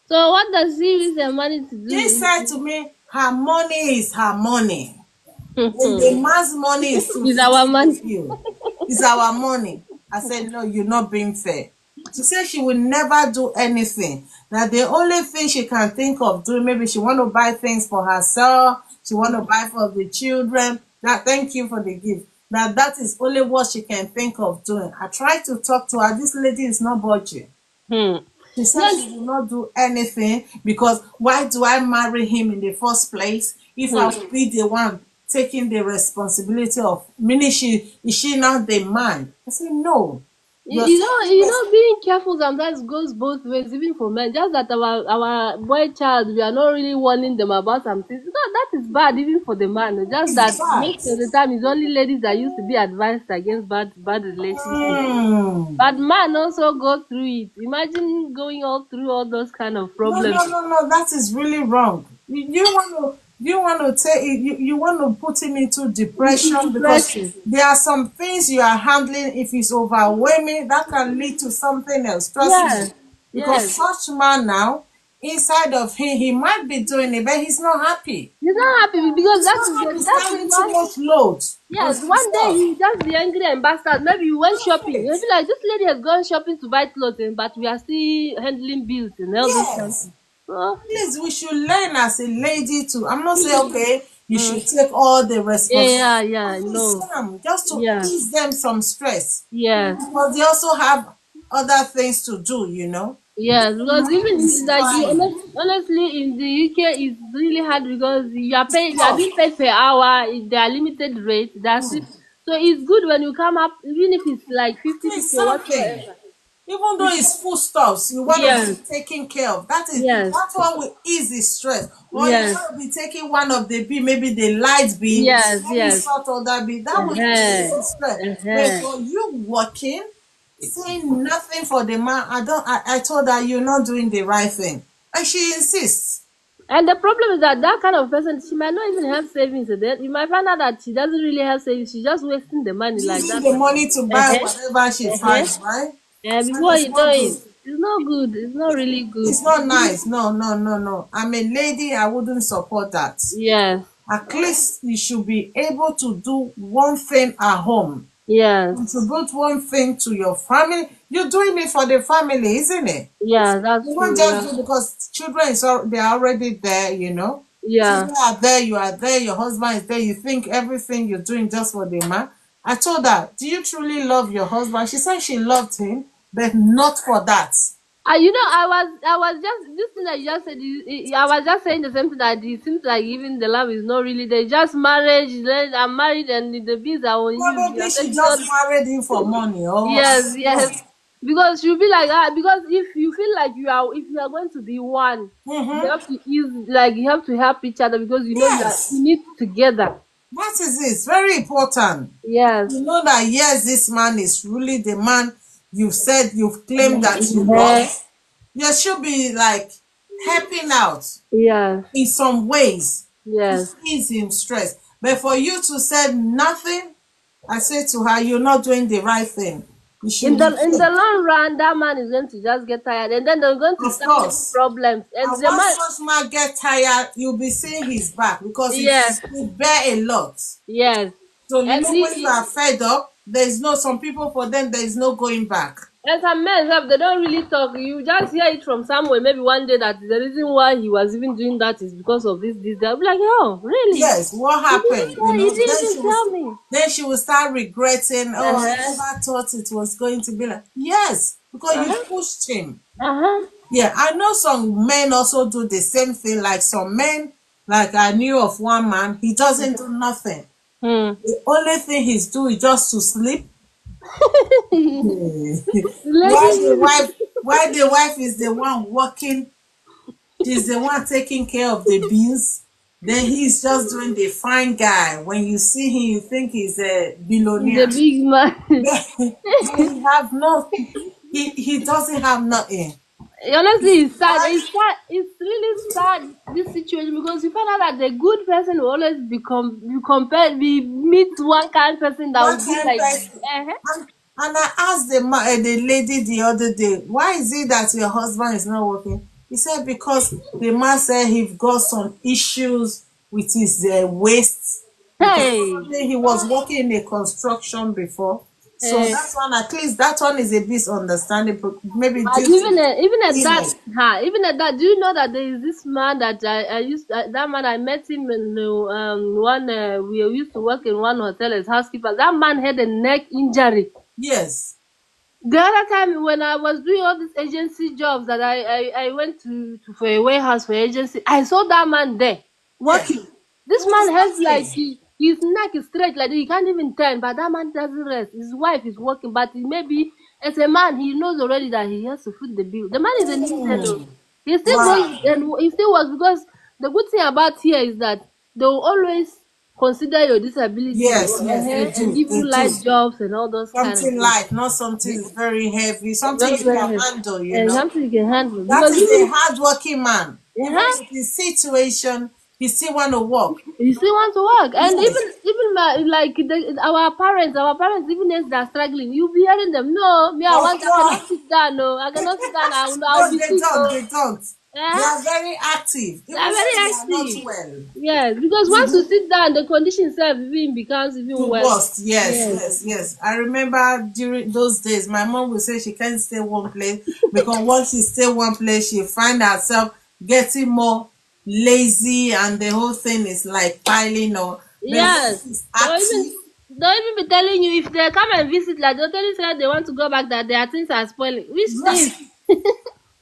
So what does she use her money to She said do? to me, her money is her money. And the man's money is to Is our feed the money. bill. It's our money. I said, no, you're not being fair. She said she will never do anything. That the only thing she can think of doing, maybe she want to buy things for herself, she want to buy for the children. That thank you for the gift. That is only what she can think of doing. I tried to talk to her. This lady is not budging. Hmm. She said Yes. she will not do anything because why do I marry him in the first place if I will be the one taking the responsibility of, meaning is she not the man? I said, no. You're Being careful sometimes goes both ways, even for men. Just that our boy child, we are not really warning them about some things. No, that is bad even for the man. Just it's that bad. most of the time it's only ladies that used to be advised against bad relationships. Mm. But man also go through it. Imagine going all through all those kind of No, problems. no, no, no. That is really wrong. You want to take you want to put him into depression because Depression. there are some things you are handling. If it's overwhelming, that can lead to something else. Trust me. Yes. Because Yes. such man now, inside of him, he might be doing it, but he's not happy. He's not happy because He's not happy that's standing why. too much load on Yes, one day himself. you just be angry and bastard. Maybe you went shopping. Right. You'll be like, this lady has gone shopping to buy clothes, but we are still handling bills and all this kind of Yes. thing. So, Please, we should learn as a lady to. I'm not saying okay, you should take all the responsibility. no. Just to Yeah, ease them some stress. yes, Because they also have other things to do, you know. yes. Because It's even like fine. honestly, in the UK, it's really hard because you are Tough. being paid per hour. They are limited rate. That's it. So it's good when you come up, even if it's like 50-50 Please, or something. whatsoever. Even though it's foodstuffs, you want to be Yes, taken care of. yes, That one will ease the stress. Or you yes, want to be taking one of the bill, maybe the light bill, yes, let me yes. sort all that bill. That will ease Uh-huh. the stress. But Uh-huh. for you working, saying nothing for the man, I told her you're not doing the right thing. And she insists. And the problem is that that kind of person, she might not even have savings. And then you might find out that she doesn't really have savings. She's just wasting the money like Using that. the money to buy Uh-huh. whatever she Uh-huh. finds, right? And And before it's you know not it, good. it's not good. It's not really good. It's not nice. No, no, no, no. I'm a lady. I wouldn't support that. Yes. At least you should be able to do one thing at home. Yes. Contribute one thing to your family. You're doing it for the family, isn't it? Yeah, that's You true. won't Yeah. just do because children they're already there, you know. Yeah. Children are there, you are there, your husband is there. You think everything you're doing just for the man. I told her, do you truly love your husband? She said she loved him, but not for that. I was just this thing that you just said. I was just saying the same thing that it seems like even the love is not really there. Just marriage. Then I'm married and the bills are on you. You Probably are she taking all just married him for money. Oh, yes, yes. Because you'll be like that. Because if you feel like if you are going to be one, you Mm-hmm. have to you have to help each other because you know Yes, you need together. that is it. It's very important. Yes. You know that yes, this man is really the man you've claimed that you Mhm. love. You should be like helping out Yes. in some ways to Yes. ease him stress. But for you to say nothing, I say to her, you're not doing the right thing. You In should the be in the long run, that man is going to just get tired, and then they're going to of start having course. problems. And And the once man, such man get tired, you'll be seeing his back because yes, he bear a lot. yes, So you and know when you are fed up, there's no some people for them there is no going back. and some men have they don't really talk. You just hear it from somewhere. Maybe one day that the reason why he was even doing that is because of this. They'll be like, oh, really? Yes, what He didn't, happened? You he know, didn't even tell me. then she will start regretting. Oh, I Uh-huh. never thought it was going to be like yes, because you Uh-huh. pushed him. Uh-huh. Yeah, I know some men also do the same thing. Like some men, like I knew of one man, he doesn't do nothing. Hmm. The only thing he's doing is just to sleep. Lady, While the wife is the one working, she's the one taking care of the bills. Then he's just doing the fine guy. When you see him, you think he's a He's a billionaire. big man. He have no, he doesn't have nothing. Honestly, it's sad. It's sad. It's really sad, this situation, because you find out that the good person will always be compared. We meet one kind person that One will be time like, person. And I asked the lady the other day, why is it that your husband is not working? He said because the man said he got some issues with his waist, because hey, probably he was working in a construction before. So eh. that one, at least that one is a bit understandable. Maybe But due to even at that, illness. even at that, do you know that there is this man that I used that man, I met him in one we used to work in one hotel as housekeeper. That man had a neck injury. Yes. The other time when I was doing all these agency jobs that I went to for a warehouse for agency, I saw that man there Yes. working. This He man was has like working. his neck is straight like that. He can't even turn, but that man doesn't rest. His wife is working, but maybe as a man he knows already that he has to foot the bill. The man is a Nigerian though. He still Wow. goes and he still works, because the good thing about here is that they will always consider your disability, Yes, yes, they and do. give They you light do. jobs and all those kind of Something things. light, not something very heavy, something Not you very can heavy. handle, And something you can handle, That because is a even hardworking man. Even uh-huh, with his situation, he still want to work. you still want to work. And Yes. even like our parents, even as they're struggling, you'll be hearing them. No, me, Of I course. cannot sit down. No, I cannot sit down. I'll No, be they sick. don't. Oh, They don't. They uh-huh. are very active, They even are when very they are not active. well. Yes, because once you sit down, the condition itself even becomes even To worse. worst, yes, Yes. yes, yes. I remember during those days, my mom would say she can't stay one place because once she stay one place, she find herself getting more lazy, and the whole thing is like piling on. But when Yes. she's They'll even active, they'll even be telling you if they come and visit, like they'll tell you say they want to go back, that their things are spoiling. Which things?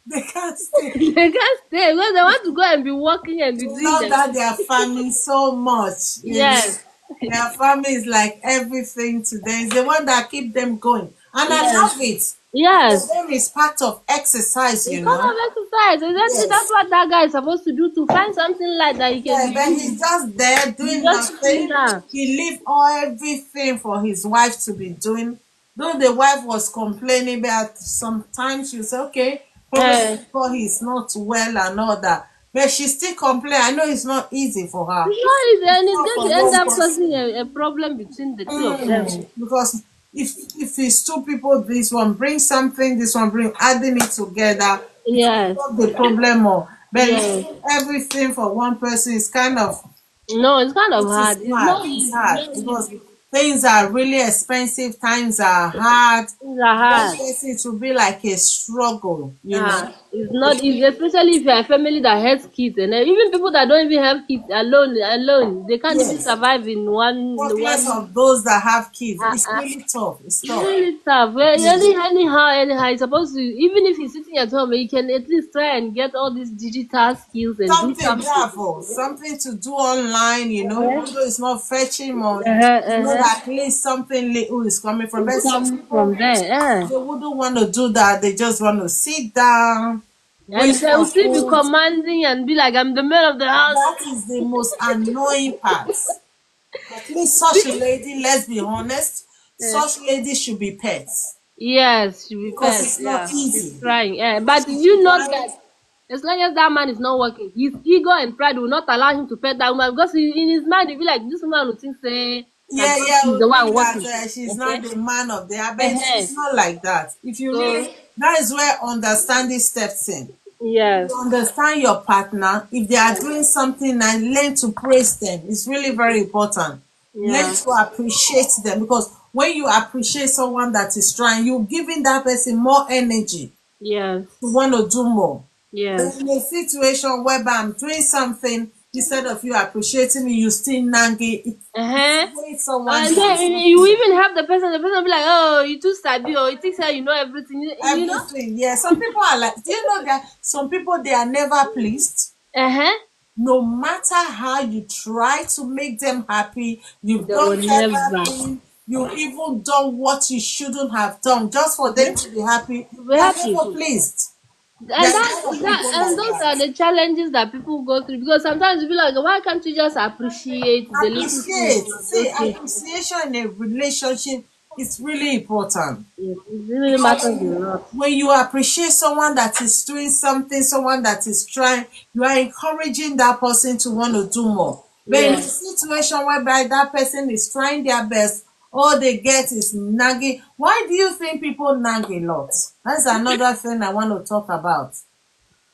they can't stay. They can't stay because they want to go and be working and be doing Love them. that they are farming so much. Yes. Their family is like everything to them. It's the one that keep them going. And I Yes. love it. Yes. For them, it's part of exercise, It's part of exercise. Exactly. That's Yes. what that guy is supposed to do, to find something like that he can Yeah, be but doing. he's just there He's doing just sitting nothing. down. He leave everything for his wife to be doing. Though the wife was complaining, but sometimes you say, okay, probably Uh, because he's not well and all that. But she still complain. I know it's not easy for her. it's not easy, and Not it's for going to end one up person. causing a problem between the two of them. Because if it's two people, this one bring something, this one bring, adding it together, it will Yes. solve the problem more. But Yes. everything for one person is kind of, No, it's kind of it is hard. It's hard. not It's easy. It's hard not because easy. things are really expensive, times are hard. Things are One hard. person, it will be like a struggle. It's not easy, especially if you're a family that has kids, and then even people that don't even have kids alone, they can't even Yes. survive in What less one. of those that have kids? Uh, It's uh, really tough. It's it's tough. really tough. Well, anyhow, he's supposed to, even if he's sitting at home, he can at least try and get all these digital skills and do Something something. bravo, something to do online, Uh-huh. even though it's not fetching much, Uh-huh. that at least something little is coming from. But It's some coming people, from there. Yeah. they wouldn't want to do that. They just want to sit down, wait And they will for still be food. commanding and be like, I'm the man of the house. That is the most annoying part. At least such a lady, let's be honest, Yeah. such ladies should be pets Yes, she will be because first. it's not Yeah, she's easy. trying. Yeah, but you know Right? that as long as that man is not working, his ego and pride will not allow him to pet that woman, because in his mind he'll be like, this woman will think say that Yeah, she's we the one think that working. she's Okay. not the man of the hour, but Uh-huh. it's not like that. If you So really, that is where understanding steps in. yes, You understand your partner. If they are doing something, and learn to praise them. It's really very important. Learn yeah, to appreciate them, because when you appreciate someone that is trying, you're giving that person more energy yes, to want to do more. yes. In a situation whereby I'm doing something, instead of you appreciating me, you still nagging. Uh-huh. It's someone And that then you even have the person will be like, oh, you too sabi, or you think that you know everything, you know? everything. Yeah, some people are like, do you know that some people, they are never pleased? Uh-huh. No matter how you try to make them happy, you've They will done never. everything, you even done what you shouldn't have done just for them to be happy. Be They are happy. never pleased. And and those are the challenges that people go through, because sometimes you feel like, why can't you just appreciate the little things Appreciate. you're See, doing? appreciation in a relationship is really important. Yes, it really matters a Because lot. when you appreciate someone that is doing something, someone that is trying, you are encouraging that person to want to do more. But in a Yes. situation whereby that person is trying their best, all they get is nagging. Why do you think people nag a lot? That's another thing I want to talk about.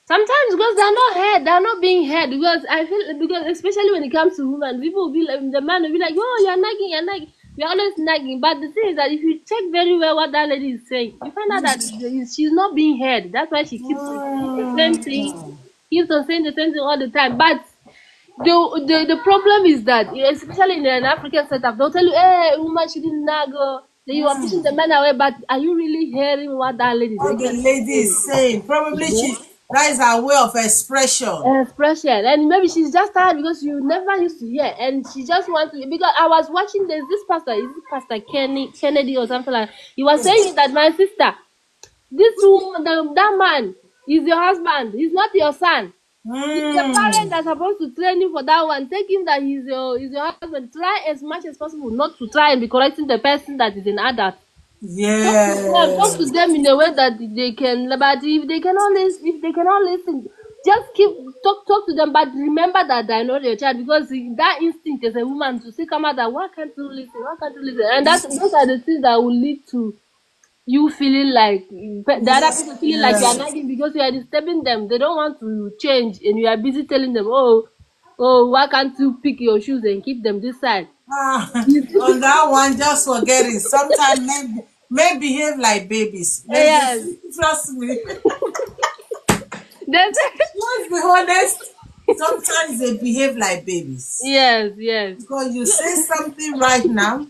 Sometimes because they're not heard, they're not being heard. Because I feel, because especially when it comes to women, people will be like, the man will be like, oh, you're nagging, you're nagging. We're always nagging. But the thing is that if you check very well what that lady is saying, you find out that she's not being heard. That's why she keeps on saying the same thing, Mm. keeps on saying the same thing all the time. But the problem is that, especially in an African setup, they'll tell you, hey, woman shouldn't nag. Then you are pushing the man away, but are you really hearing what that lady is What the actually lady saying? is saying, probably Yeah. that is her way of expression. Expression, and maybe she's just tired because you never used to hear, and she just wants to. Because I was watching, there's this pastor, is it Pastor Kennedy or something like that. He was saying that, my sister, this woman, that man is your husband, he's not your son. It's the parent Mm. that's supposed to train you for that one. Take him that he's your husband. Try as much as possible not to try and be correcting the person that is an adult. Talk to Yes. them in a way that they can. But if they cannot listen, just keep talk to them. But remember that they're not your child, because that instinct as a woman to say, come out, that why can't you listen? Why can't you listen? And those are the things that will lead to you feeling like the other Yes. people feeling like you are Yes. nagging, because you are disturbing them. They don't want to change, and you are busy telling them, oh, why can't you pick your shoes and keep them this side? Ah, on that one, just forget it. Sometimes men behave like babies. Yes. Trust me. That's Let's be honest. Sometimes they behave like babies. yes, yes. Because you say something right now,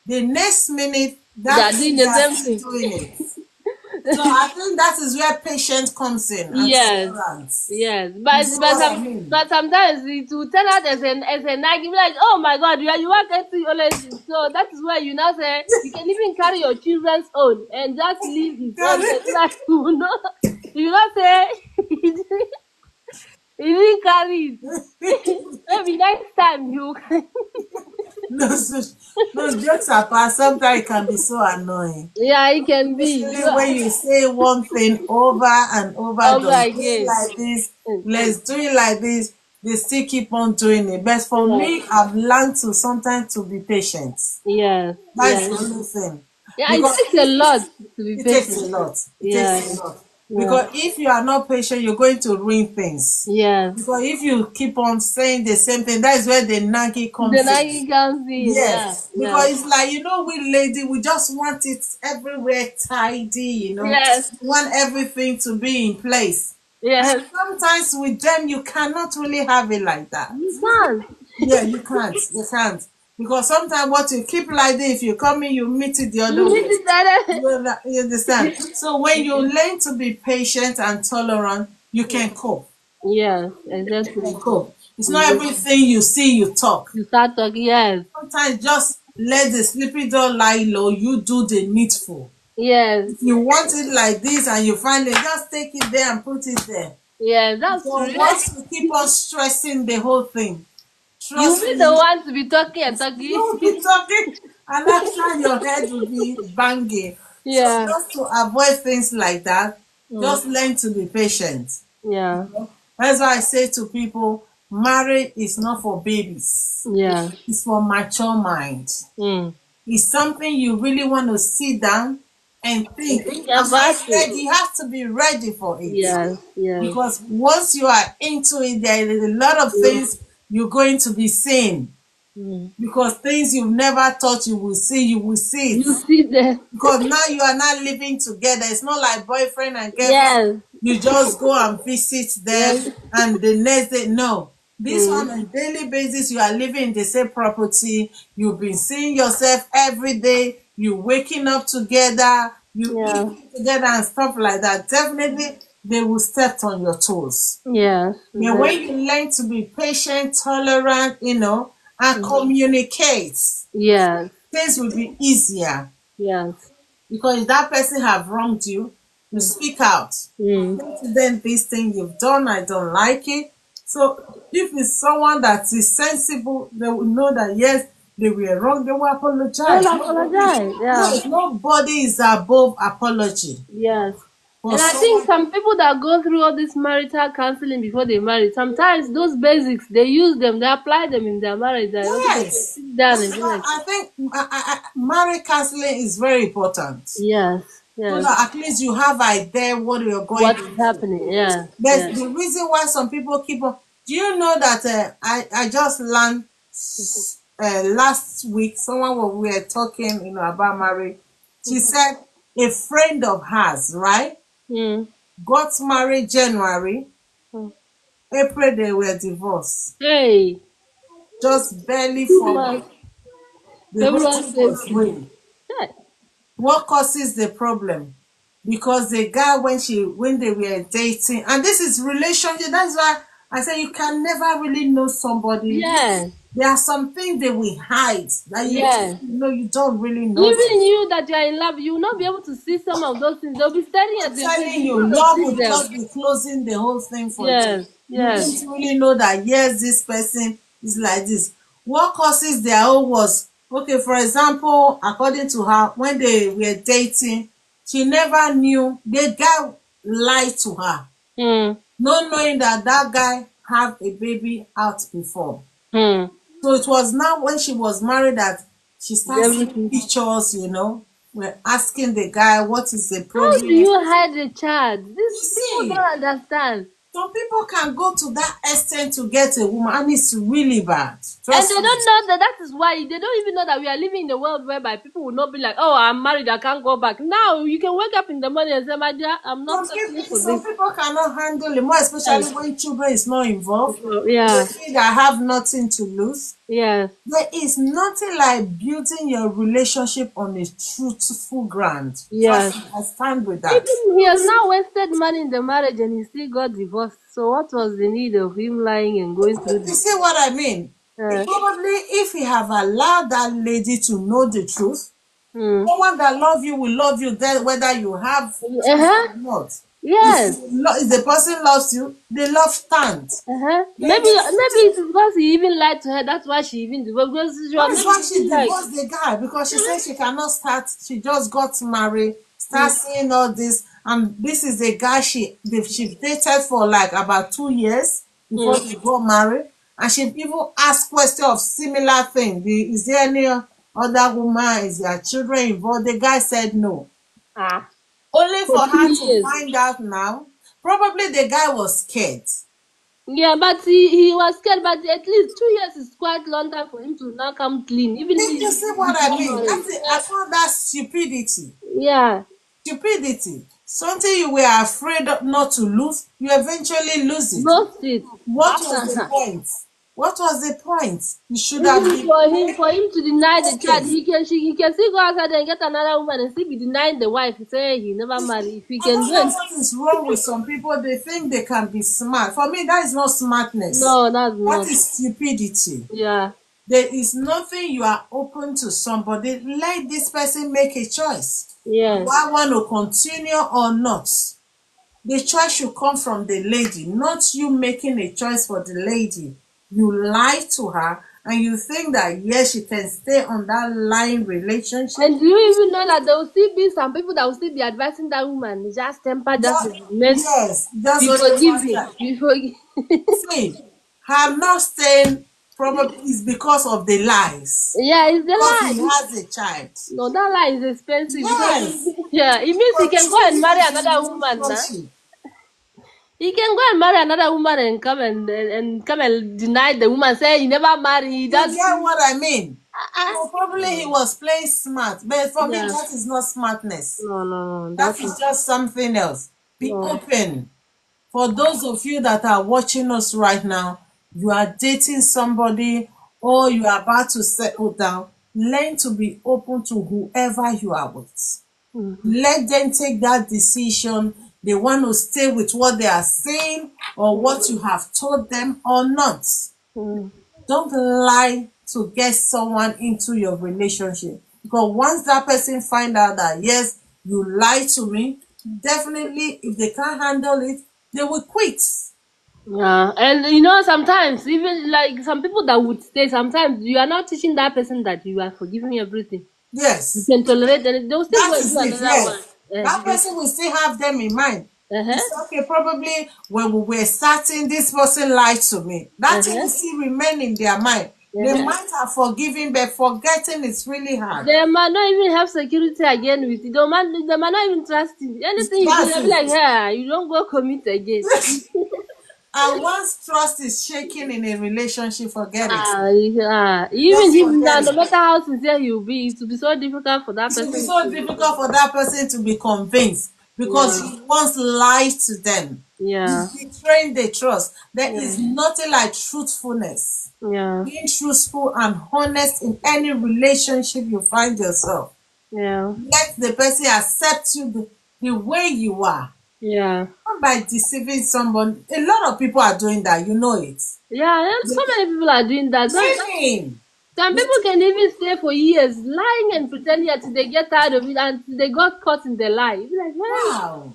the next minute They are that doing they the are same still thing. doing it. So I think that is where patience comes in and Yes, tolerance. yes. You But see but what I some mean? but sometimes it will turn out as a nag. You be like, oh my God, you are getting always. So that is why you now say you can even carry your children's own and just leave his own. Correct. So that you will not, you not say he didn't carry it. Maybe next time you can. No, no, jokes apart, sometimes it can be so annoying. Yeah, it can be. Especially when you say one thing over and over, Over don't do it again. like this, Mm. let's do it like this, they still keep on doing it. But for Yeah. me, I've learned to sometimes to be patient. Yes. That's Yeah. the only thing. Yeah. It Because takes a lot to be it takes a patient. lot. It Yeah. takes a lot. Yeah. Because if you are not patient, you're going to ruin things. Yes. Because if you keep on saying the same thing, that's where the nagging The comes in. nagging comes in. Yeah. Yes, Yeah. because it's like, we lady, we just want it everywhere tidy. Yes. We want everything to be in place. And Yes. sometimes with them, you cannot really have it like that. You can't. Yeah, you can't. You can't. Because sometimes what you keep like this, if you come in, you meet it the other You need way. to better. You understand? So when you learn to be patient and tolerant, you can cope. Yes. You can Exactly. cope. It's not everything you see, you talk. You start talking. Yes. Sometimes just let the sleepy dog lie low, you do the needful. Yes. If you want it like this and you find it, just take it there and put it there. Yes. That's So true. once you keep on stressing the whole thing, You trust be the me, one to be talking and you will talking. be talking and after your head will be banging. So Yeah. just to avoid things like that, Mm. just learn to be patient. Yeah. That's why I say to people, marriage is not for babies. Yeah. It's for mature mind. Mm. It's something you really want to sit down and think. Think As I about said, it. you have to be ready for it. Yes. Yes. Because once you are into it, there is a lot of things you're going to be seeing. Mm. Because things you've never thought you will see, you will see it. You see there. Because now you are not living together. It's not like boyfriend and girlfriend. Yes. You just go and visit them Yes. and the next day, no. This Mm. one on a daily basis, you are living in the same property. You've been seeing yourself every day. You waking up together. You Yeah. eating together and stuff like that. Definitely, they will step on your toes. Yes. Yeah, when you learn to be patient, tolerant, and communicate, Yes. things will be easier. Yes. Because if that person have wronged you, You speak out. Mm. Then this thing you've done, I don't like it. So if it's someone that is sensible, they will know that yes, they were wrong, they will Don't apologize. apologize. Yeah. Yes, nobody is above apology. Yes. For And I think someone, some people that go through all this marital counseling before they marry, sometimes those basics they use them, they apply them in their marriage. That okay, they can yes. sit down and That's be why like, I think marriage counseling is very important. yes, So yes, that at least you have idea what you're going what's into. happening? Yeah, There's yeah. the reason why some people keep on. Do you know that I just learned last week? Someone we were talking, about marriage. She said a friend of hers, right, Mm. got married January, Mm. April they were divorced, Hey, just barely too for much. the whole Everyone thing says, was going. hey. What causes the problem? Because the guy when they were dating, and this is relationship. That's why I say you can never really know somebody. Yes, There are some things they will hide that yes. you don't really Even notice. you that you are in love, you will not be able to see some of those things. They'll be staring I'm at your face. telling You you, don't love notice will them. just be closing the whole thing for you. Yes, You yes. don't really know that yes, this person is like this. What causes their own was okay, for example, according to her, when they were dating, she never knew the guy lied to her, Hmm. not knowing that that guy had a baby out before. Hmm. So it was now when she was married that she started seeing Everything. pictures, we're asking the guy what is the How do problem. you hide a child? These You people see, don't understand. some people can go to that extent to get a woman, and it's really bad. And they Trust me. don't know that is why they don't even know that we are living in a world whereby people will not be like, oh, I'm married, I can't go back. Now you can wake up in the morning and say, my dear, I'm not settling for Some this. people cannot handle it, more especially Yes. when children is not involved. They Yeah, think I have nothing to lose. yes, There is nothing like building your relationship on a truthful ground. yes. Trust me, I stand with that. Even he has now wasted money in the marriage and he still got divorced. So what was the need of him lying and going through You this? see what I mean? Probably if you have allowed that lady to know the truth, Hmm. someone that love you will love you then whether you have truth Uh-huh. or not. Yes. If the person loves you, the love stands. Uh-huh. Then Maybe it's because he even lied to her. That's why she even divorced. Because she that was is why maybe she like, divorced the guy because she said she cannot start. She just got married, start seeing all this, and this is the guy she dated for like about 2 years before they got married, and she even asked question of similar thing. Is there any other woman? Is there children involved? The guy said no. ah, Only for for her to 2 years. find out now. Probably the guy was scared. Yeah, but he was scared. But at least 2 years is quite long time for him to now come clean. Even if You he see what I before mean? marriage. I call that stupidity. Yeah. Stupidity. Something you were afraid not to lose, you eventually lose it. Lost it. What was the point? What was the point? You should have Even been for him to deny the child, focused. he can still go outside and get another woman and still be denying the wife. He say he never married. If he I can don't do know it, what is wrong with some people. They think they can be smart. For me, that is not smartness. no, that's That not. is stupidity. Yeah. There is nothing you are open to somebody. Let this person make a choice. Yes. Do I want to continue or not? The choice should come from the lady, not you making a choice for the lady. You lie to her and you think that yes, she can stay on that lying relationship. And do you even know that there will still be some people that will still be advising that woman just temper, just Yes, that's be what they forgiving, want. be forgive. See, her not staying probably is because of the lies. Yeah, it's the Because lie. he has a child. No, that lie is expensive Yes. because yeah, it means he can go and marry another woman now. He can go and marry another woman and come and deny the woman, say he never married. You That's get what I mean? So probably he was playing smart, but for me yeah. that is not smartness. No. That is just something else. Be No. open. For those of you that are watching us right now, you are dating somebody or you are about to settle down, learn to be open to whoever you are with. Let them take that decision. They want to stay with what they are saying or what you have told them or not. Don't lie to get someone into your relationship. Because once that person find out that yes, you lied to me, definitely, if they can't handle it, they will quit. Yeah, and you know, sometimes even like some people that would stay, sometimes you are not teaching that person that you are forgiving everything. You Yes, can tolerate, and they'll still that go and is do it. another one. Yes, that person will still have them in mind. Uh-huh. It's okay, probably when we were starting, this person lied to me. That thing will Uh-huh. still remain in their mind. They Uh-huh. might have forgiven, but forgetting is really hard. They might not even have security again with you. They might not even trust you. Anything you do, That's they'll be like, it. yeah, you don't go commit again. And once trust is shaking in a relationship, forget it. Even Just him now, forget no it. matter how sincere he will be, it will be so difficult for that It will be person so to. difficult for that person to be convinced because Yeah, you once lied to them. You yeah, betraying the trust. There yeah, is nothing like truthfulness. yeah, Being truthful and honest in any relationship you find yourself. yeah, Let the person accept you the way you are. yeah. Not by deceiving someone. A lot of people are doing that, you know it. Yeah, and so many people are doing that. Women. Some people can even stay for years lying and pretending until they get tired of it and they got caught in the lie. You be like, well, Wow.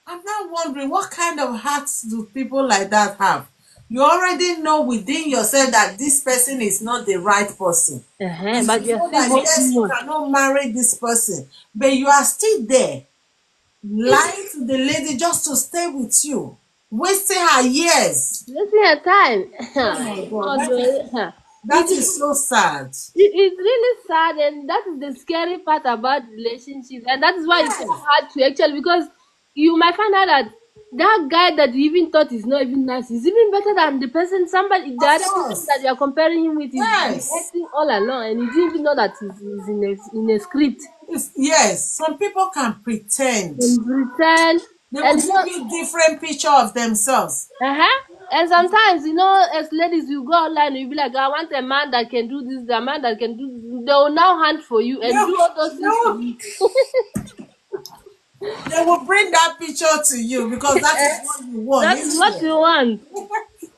I'm now wondering what kind of hearts do people like that have? You already know within yourself that this person is not the right person. And but you you're know still that holding yes, you on. cannot marry this person, but you are still there, lying to the lady just to stay with you, wasting her years. Wasting your time. Oh my God, God, that is so sad. it's really sad, and that is the scary part about relationships, and that is why it's so Yes, hard to actually, because you might find out that that guy that you even thought is not even nice is even better than the person, somebody, the of other person that course. you are comparing him with is Yes. acting all along, and you didn't even know that he's in a script. Yes, some people can pretend. In return, They will and you give know, you different picture of themselves. uh-huh. And sometimes, you know, as ladies, you go online, you be like, I want a man that can do this, a man that can do this. They will now hunt for you and No, do all those things for no, you. they will bring that picture to you because that is what you want, That is isn't what it? you want.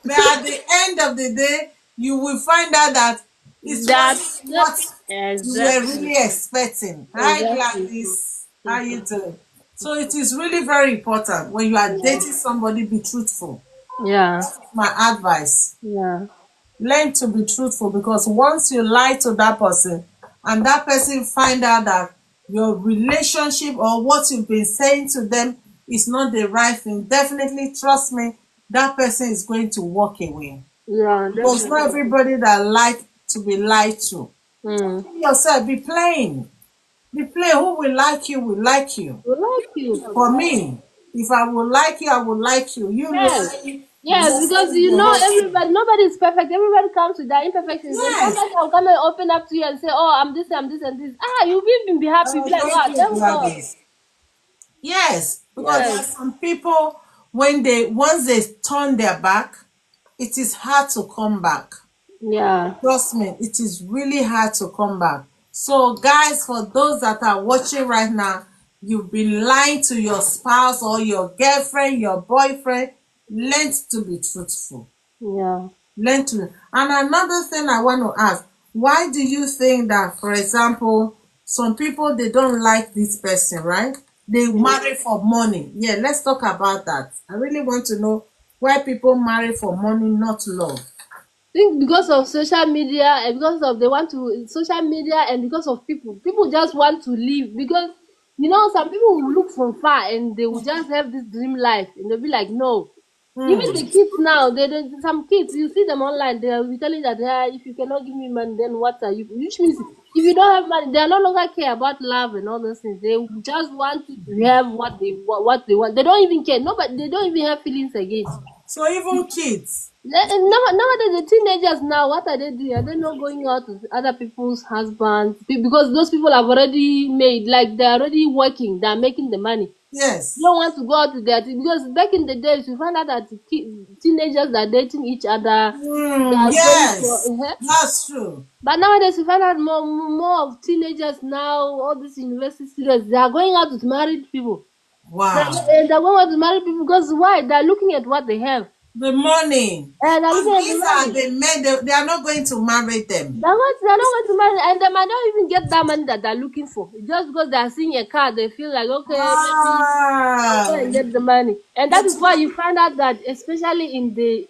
But at the end of the day, you will find out that it That wasn't what you were exactly, really expecting. Hi, exactly. Gladys. How you doing? So it is really very important when you are Yeah, dating somebody, be truthful. yeah, My advice. yeah, Learn to be truthful because once you lie to that person and that person find out that your relationship or what you've been saying to them is not the right thing, definitely trust me, that person is going to walk away yeah, because not definitely. everybody that like to be lied to. Mm. You yourself be playing. Who will like you will like you. We like you. For me, if I would like you, I would like you. You Yes. lying, Yes, because saying you the know whole thing. everybody, nobody is perfect. Everybody comes with their imperfections. And Yes. somebody will come and open up to you and say, oh, I'm this and this. You'll even be happy. Be like, Thank wow, you, thank God. Gladys. Yes, because there are Yes. some people when they once they turn their back, it is hard to come back. Yeah. Trust me, it is really hard to come back. So, guys, for those that are watching right now, you've been lying to your spouse or your girlfriend, your boyfriend. Learn to be truthful. Yeah. Learn to. And another thing I want to ask: why do you think that, for example, some people they don't like this person, right? They marry for money. Yeah, let's talk about that. I really want to know why people marry for money, not love. Think because of social media and because of they want to social media and because of people just want to live because you know some people will look from far and they will just have this dream life and they'll be like no. Even the Hmm. kids now, they some kids you see them online, they'll be telling that if you cannot give me money, then what are you? Which means if you don't have money, they are no longer care about love and all those things. They just want to have what they want. They don't even care. Nobody, they don't even have feelings again. So even kids. Nowadays, the teenagers now, what are they doing? Are they not going out with other people's husbands? Because those people have already made, like they're already working, they're making the money. You Yes. don't want to go out with that because back in the days, you find out that teenagers are dating each other. They Hmm. are going for, Yes. That's true. but nowadays you find out more of teenagers now. All these university students, they are going out with married people. Wow. They're going out with married people because why? They're looking at what they have. The money. And they're And looking at the these are money. the men, they are not going to marry them. They're not going to marry, and they might not even get that money that they're looking for. Just because they're seeing a car, they feel like, okay, maybe go Ah, and get the money. And that is why you find out that, especially in the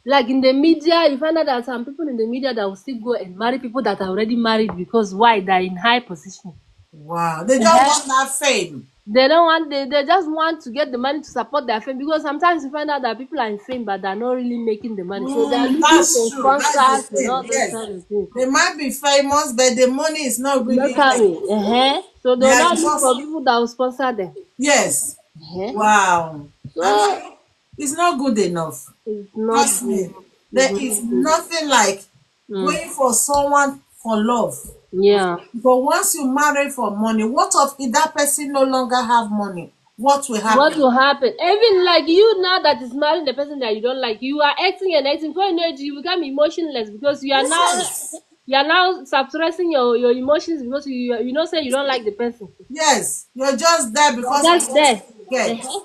in the media, you find out that some people in the media that will still go and marry people that are already married because why? They're in high position. wow. They just Uh-huh. want that fame. They don't want they just want to get the money to support their fame, because sometimes you find out that people are in fame but they're not really making the money. So they are looking That's for true. That's sponsors the and thing. all those Yes. kind of things. They might be famous, but the money is not No really there. coming. Uh-huh. So They they'll are not look for just, people that will sponsor them. yes. Uh-huh. Wow. And So it's not good enough. it's not Trust good. me. It's There not is good. nothing like going for someone for love. Yeah. But once you marry for money, what of if that person no longer have money? What will What happen? will happen? Even like you now that is marrying the person that you don't like, you are acting and acting. Before you know it, you become emotionless because Yes. you are now suppressing your emotions because you know say you don't like the person. Yes. You're just there You're because of just what there. you get. Uh-huh.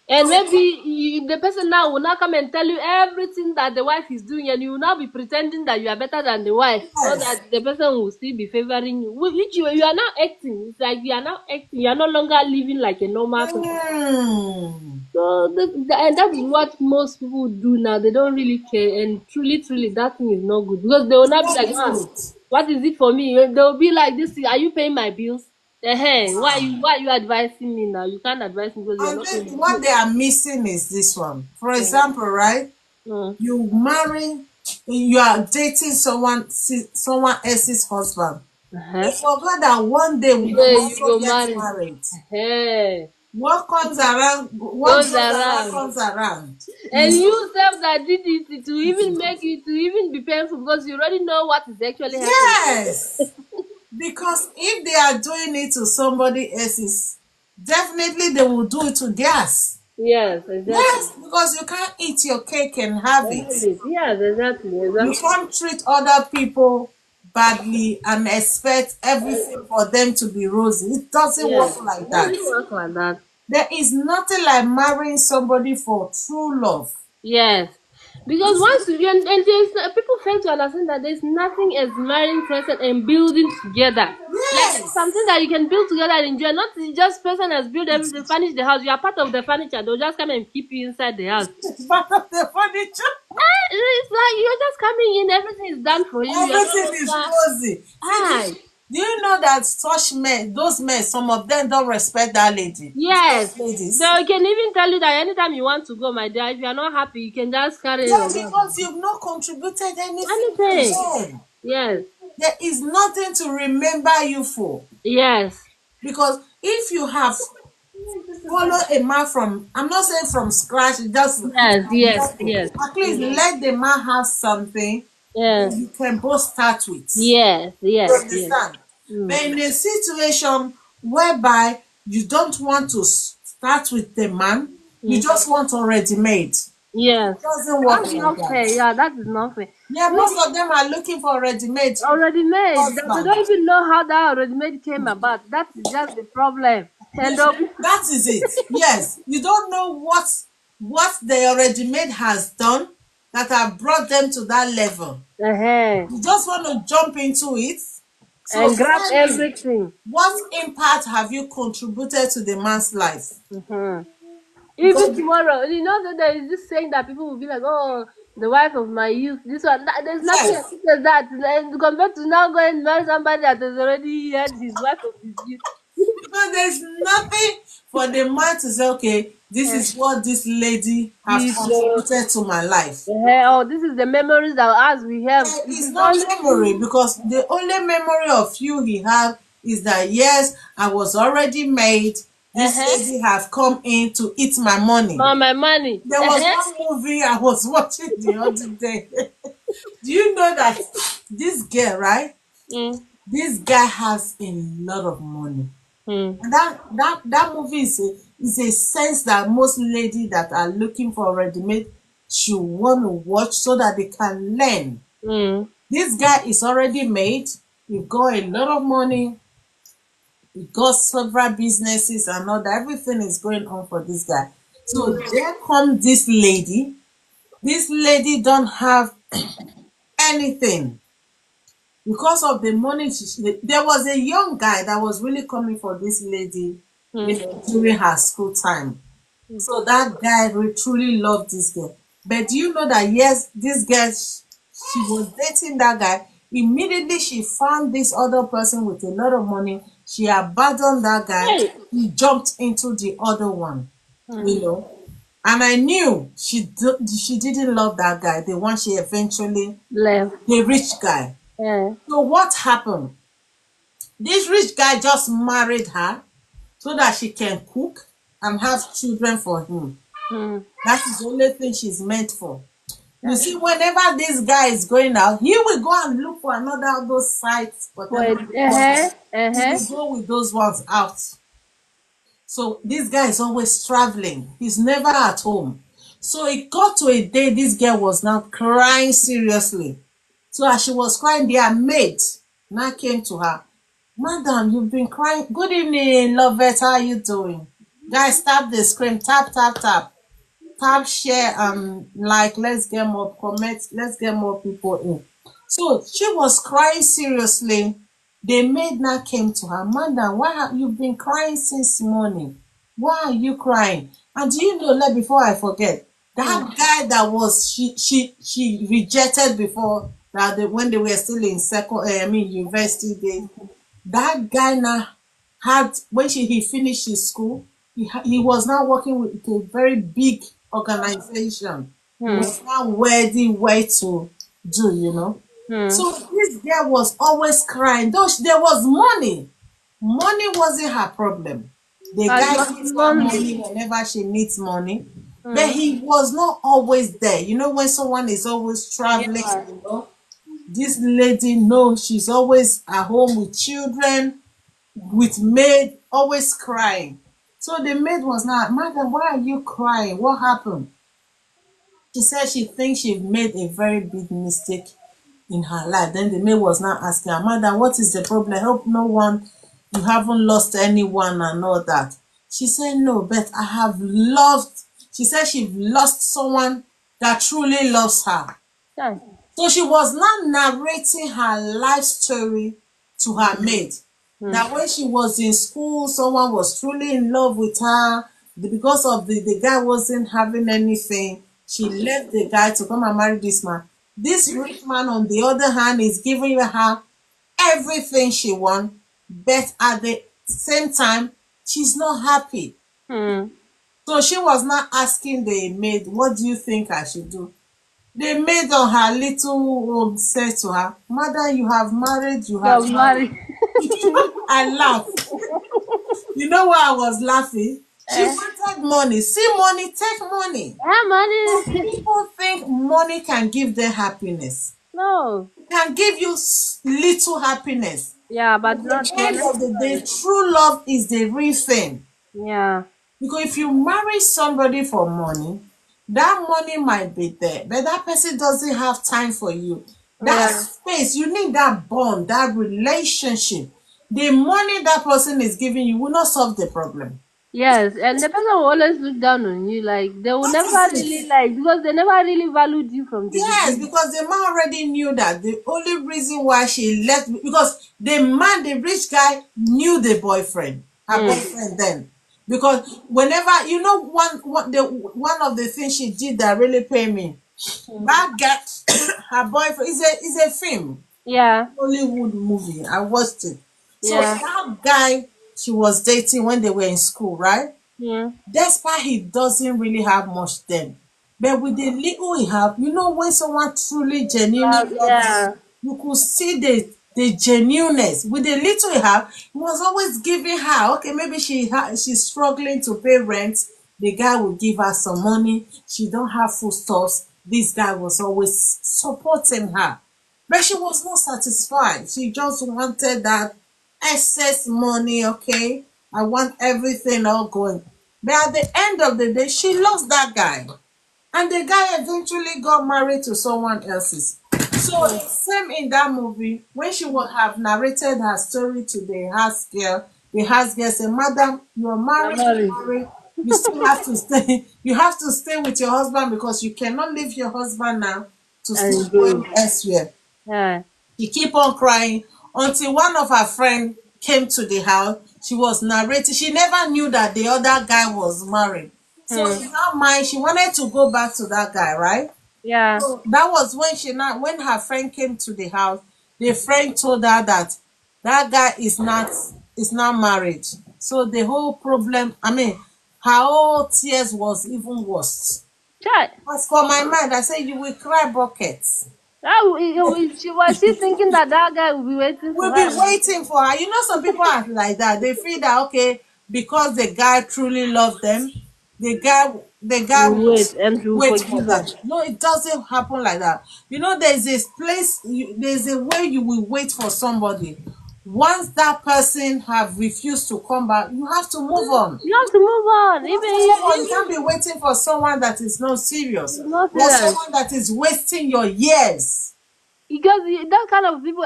And maybe the person now will now come and tell you everything that the wife is doing, and you will now be pretending that you are better than the wife, so Yes. that the person will still be favoring you. Which you are now acting. It's like you are now acting. You are no longer living like a normal person. Mm. So and that is what most people do now. They don't really care, and truly, that thing is not good because they will not be Not like, good. what is it for me? They will be like this. Are you paying my bills? Hey, why you advising me now? You can't advise me because you're And not paying then my what bills. they are missing is this one. For example, right? Mm. You marry, you are dating someone else's husband. You Uh-huh. forgot that one day we will Yeah, you also go get marry. married. Hey, What comes around, what goes goes around around. comes around. And you self that did it to even make it to even be painful because you already know what is actually happening. Yes. Because if they are doing it to somebody else's, definitely they will do it to theirs. Yes, exactly. Yes, because you can't eat your cake and have I it. have it. Yes, You exactly. can't treat other people badly and expect everything for them to be rosy. It doesn't Yes, work like it that. doesn't work like that. There is nothing like marrying somebody for true love. Yes, because once you and people fail to understand that there's nothing as marrying person and building together. Like it's something Yes. that you can build together and enjoy. Not just person has built everything, furnish the house. You are part of the furniture. They'll just come and keep you inside the house. It's part of the furniture. It's like you're just coming in. Everything is done for you. You're no Everything is longer. rosy. See, Hi. do you know that such men, those men, some of them don't respect that lady? Yes. Those ladies. They can even tell you that anytime you want to go, my dear, if you are not happy, you can just carry Yeah, your bag. because you've not contributed anything to Anything. them. Yes. There is nothing to remember you for. Yes. Because if you have followed a man from, I'm not saying from scratch, just Yes. from Yes. nothing. Yes. At least let the man have something that Yes. you can both start with. Yes. You Yes. Yes. understand? But in a situation whereby you don't want to start with the man, you just want already made. Yes. It doesn't work That's like not fair. that. Yeah, that is not fair. Yeah, most of them are looking for ready-made Already made. They husband. don't even know how that already made came about. That is just the problem. And Yes, that is it. Yes, you don't know what the already made has done that have brought them to that level. uh You just want to jump into it. So and grab tell me, everything. what impact have you contributed to the man's life? Even Because tomorrow, you know that there is this saying that people will be like, "Oh, the wife of my youth." This one, there's nothing as yes, simple as that. And compared to now going and marry somebody that has already had his wife of his youth. because there's nothing for the man to say, okay, this is what this lady has This, contributed to my life. oh, this is the memories that as we have. It It's is not only memory because the only memory of you he have is that yes, I was already made. This lady have come in to eat my money. for my money. There was one movie I was watching the other day. Do you know that this girl, right? Mm, This guy has a lot of money. mm, And that movie is a sense that most ladies that are looking for ready-made should want to watch so that they can learn. mm. This guy is already made. He got a lot of money. He got several businesses and all that. Everything is going on for this guy. So there come this lady This lady don't have anything because of the money. There was a young guy that was really coming for this lady, during her school time. So that guy truly loved this girl. But do you know that yes, this girl, she was dating that guy. Immediately she found this other person with a lot of money. She abandoned that guy. Hey. He jumped into the other one. You know. And I knew she didn't love that guy, the one she eventually, Left. the rich guy. Yeah. So what happened? This rich guy just married her so that she can cook and have children for him. That is the only thing she's meant for. You see, whenever this guy is going out, he will go and look for another of those sites, whatever. Wait. He will go with those ones out. So this guy is always traveling. He's never at home. So it got to a day this girl was now crying seriously. So as she was crying, their maid now came to her. Madam, you've been crying. Good evening, Lovette. How are you doing? Guys, tap the screen. Tap, tap, tap. Tap, share, like, let's get more comments. Let's get more people in. So she was crying seriously. The maid now came to her. Madam, why have you been crying since morning? Why are you crying? And do you know, like, before I forget, that guy that was she rejected before, that when they were still in university days, that guy now had, when he finished his school, he was now working with a very big organization. He was now ready where to do, you know. So this girl was always crying. Though there was money, money wasn't her problem. The guy gives her money whenever she needs money, but he was not always there. You know, when someone is always traveling, you know, this lady knows she's always at home with children, with maid, always crying. So the maid was not, Madam, why are you crying? What happened? She said she thinks she made a very big mistake in her life. Then the maid was now asking her, Madam, what is the problem? I hope no one, you haven't lost anyone and all that. She said, no, but I have loved, she said she lost someone that truly loves her. Yeah. So she was now narrating her life story to her maid. That when she was in school, someone was truly in love with her. Because of the guy wasn't having anything, she left the guy to come and marry this man. This rich man, on the other hand, is giving her everything she wants, but at the same time, she's not happy. So she was not asking the maid, what do you think I should do? The maid on her little room said to her, Mother, you have married, you have married. I laughed. You know why I was laughing? She wanted money. See money, take money. Yeah, money. People think money can give them happiness. No. It can give you little happiness. Yeah, but At not the end of the day, true love is the real thing. Yeah. Because if you marry somebody for money, that money might be there, but that person doesn't have time for you. That space, you need that bond, that relationship. The money that person is giving you will not solve the problem. Yes, and the person will always look down on you. Like they will That never is it. really like because they never really valued you from the Yes, beginning. because the man already knew that the only reason why she left, because the man, the rich guy, knew the boyfriend, her boyfriend then. Because whenever, you know, one of the things she did that really paid me, that guy, her boyfriend, is a film, Yeah. Hollywood movie. I watched it. So Yeah. that guy she was dating when they were in school, right? Yeah. Despite he doesn't really have much then, but with the little he have, you know, when someone truly genuinely loves Yeah. you could see the genuineness. With the little he have, he was always giving her. Okay, maybe she's struggling to pay rent. The guy will give her some money. She don't have foodstuffs. This guy was always supporting her, but she was not satisfied. She just wanted that excess money. Okay, I want everything all going. But at the end of the day, she lost that guy. And the guy eventually got married to someone else's. So same in that movie, when she would have narrated her story to the house girl said, Madam, you're married, Married. you're married. You still have to stay. You have to stay with your husband because you cannot leave your husband now to start And going go. elsewhere. Yeah. She keep on crying until one of her friend came to the house. She was narrating. She never knew that the other guy was married. So Hmm. in her mind, she wanted to go back to that guy, right? Yeah. So that was when when her friend came to the house, the friend told her that that guy is not married. So the whole problem, I mean, her whole tears was even worse. Child. As for my mind, I said you will cry buckets. She thinking that that guy will be waiting for We'll be her. waiting for her. You know, some people are like that. They feel that okay, because the guy truly loves them, the guy You will wait and you wait for forgive them. her. No, it doesn't happen like that. You know, there's this place, there's a way you will wait for somebody. Once that person have refused to come back, you have to move on. You have to move on. You have Even to move on. You even can't be waiting for someone that is not serious no or serious. someone that is wasting your years. Because that kind of people,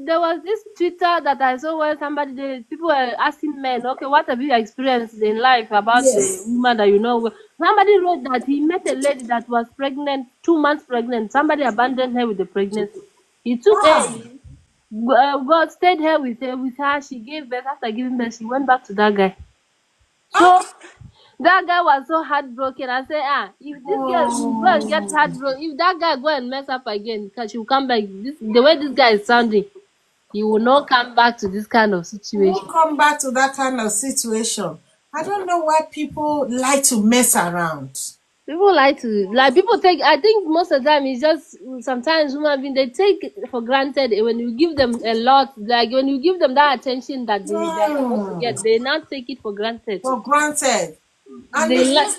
there was this Twitter that I saw where people were asking men, okay, what have you experienced in life about the Yes. woman that you know? Somebody wrote that he met a lady that was pregnant, 2 months pregnant. Somebody abandoned her with the pregnancy. He took her, Ah. God stayed here with her. She gave birth. After giving birth, she went back to that guy. Ah. So that guy was so heartbroken. I said, if this girl will go and get Oh. heartbroken, if that guy go and mess up again, because she will come back. The way this guy is sounding, he will not come back to this kind of Won't situation. come back to that kind of situation. I don't know why people like to mess around. People like people take. I think most of the time it's just sometimes human being they take it for granted when you give them a lot, like when you give them that attention that they're supposed to Mm, get, they now take it for granted. for granted. And They like.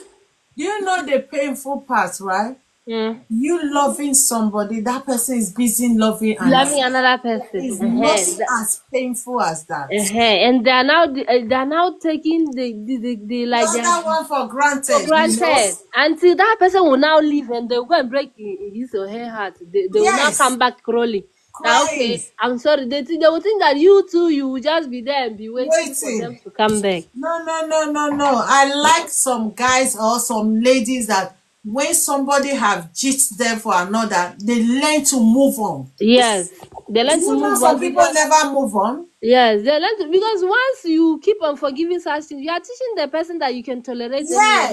you know the painful part, right? Mm. You loving somebody, that person is busy loving another. Loving another person. It's nothing as painful as that. And they are now taking the The like they're other one for for granted. granted until that person will now leave and they'll go and break his or her heart. They will now Yes, come back crawling. Now, crying, okay, I'm sorry. They will think that you too, you will just be there and be waiting for them waiting. to come back. No, no, no, no, no. I like some guys or some ladies that when somebody have cheated them for another, they learn to move on. Yes, they learn to You know, move some on people because never move on. yes, they learn to because once you keep on forgiving such things, you are teaching the person that you can tolerate anything.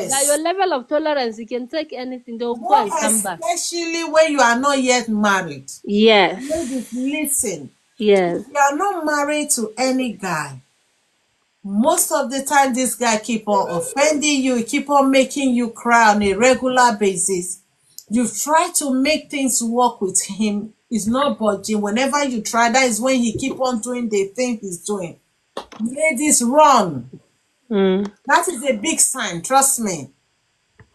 That your Yes. level of tolerance, you can take anything. They will go More and come back. especially when you are not yet married. Yes, Ladies, listen. yes. If you are not married to any guy, most of the time this guy keep on offending you, keep on making you cry on a regular basis. You try to make things work with him, it's not budging. Whenever you try, that is when he keep on doing the thing he's doing. Ladies, run. Mm. That is a big sign, trust me.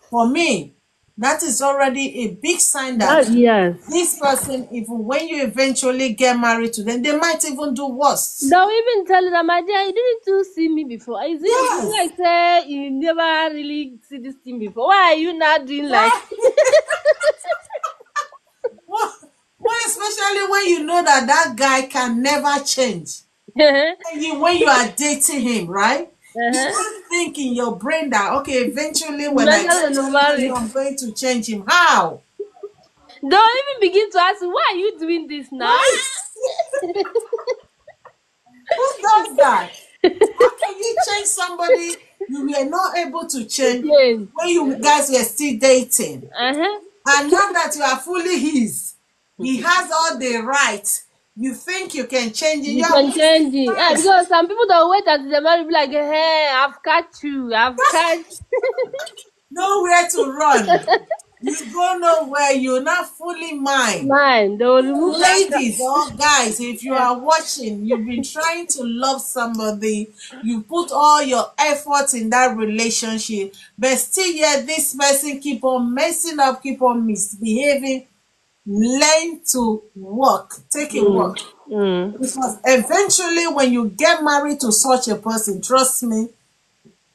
For me, that is already a big sign that Yes. this person, even when you eventually get married to them, they might even do worse. They'll even tell them, my dear, you didn't you see me before. Is it Yes. like say you never really see this thing before? Why are you not doing like More especially when you know that that guy can never change. When you are dating him, right? You don't think in your brain that okay, eventually when I mental get and to know him, married? I'm going to change him. How? They'll even begin to ask, why are you doing this now? Who does that? How can you change somebody you were not able to change Yes. when you guys were still dating? Uh-huh. And now that you are fully his, he has all the right. You think you can change it? You You are can change wasting it. time. Because some people don't wait until they're married, be like, hey, I've caught you. I've caught Nowhere to run. You go nowhere. You're not fully mine. mine. They will remove that. Ladies or guys, if you are watching, you've been trying to love somebody, you put all your effort in that relationship, but still yet this person keep on messing up, keep on misbehaving. Learn to work, take a walk. Mm. Because eventually when you get married to such a person, trust me,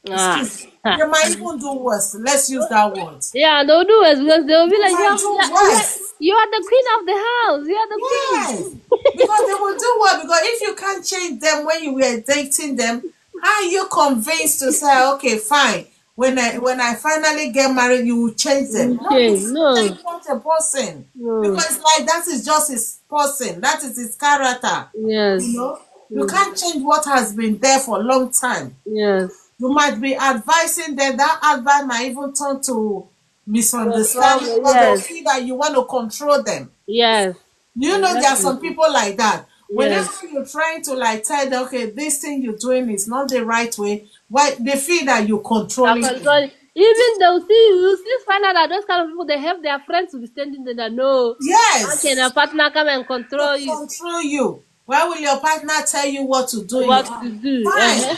Ah. they might even do worse. Let's use that word. Yeah, they'll do it because they'll be like, They might do worse. you are the queen of the house. You are the Yes, queen. because they will do what? Because if you can't change them when you were dating them, how are you convinced to say, okay, fine, when I finally get married, you will change them. No, you Okay, can't no, change such a person no, because like that is just his person. That is his character. yes, You know, you mm, can't change what has been there for a long time. yes. You might be advising them. That advice might even turn to The misunderstanding problem, because they'll yes, feel that you want to control them. yes, You know, there are some definitely, people like that. Whenever yes. you're trying to like tell them, okay, this thing you're doing is not the right way, why they feel that you're They're controlling them. controlling. Even they'll see you still find out that those kind of people they have their friends to be standing there that no, how can a Yes, partner come and to control you? control you. Why will your partner tell you what to do in your What house? to do? Fine. Uh-huh.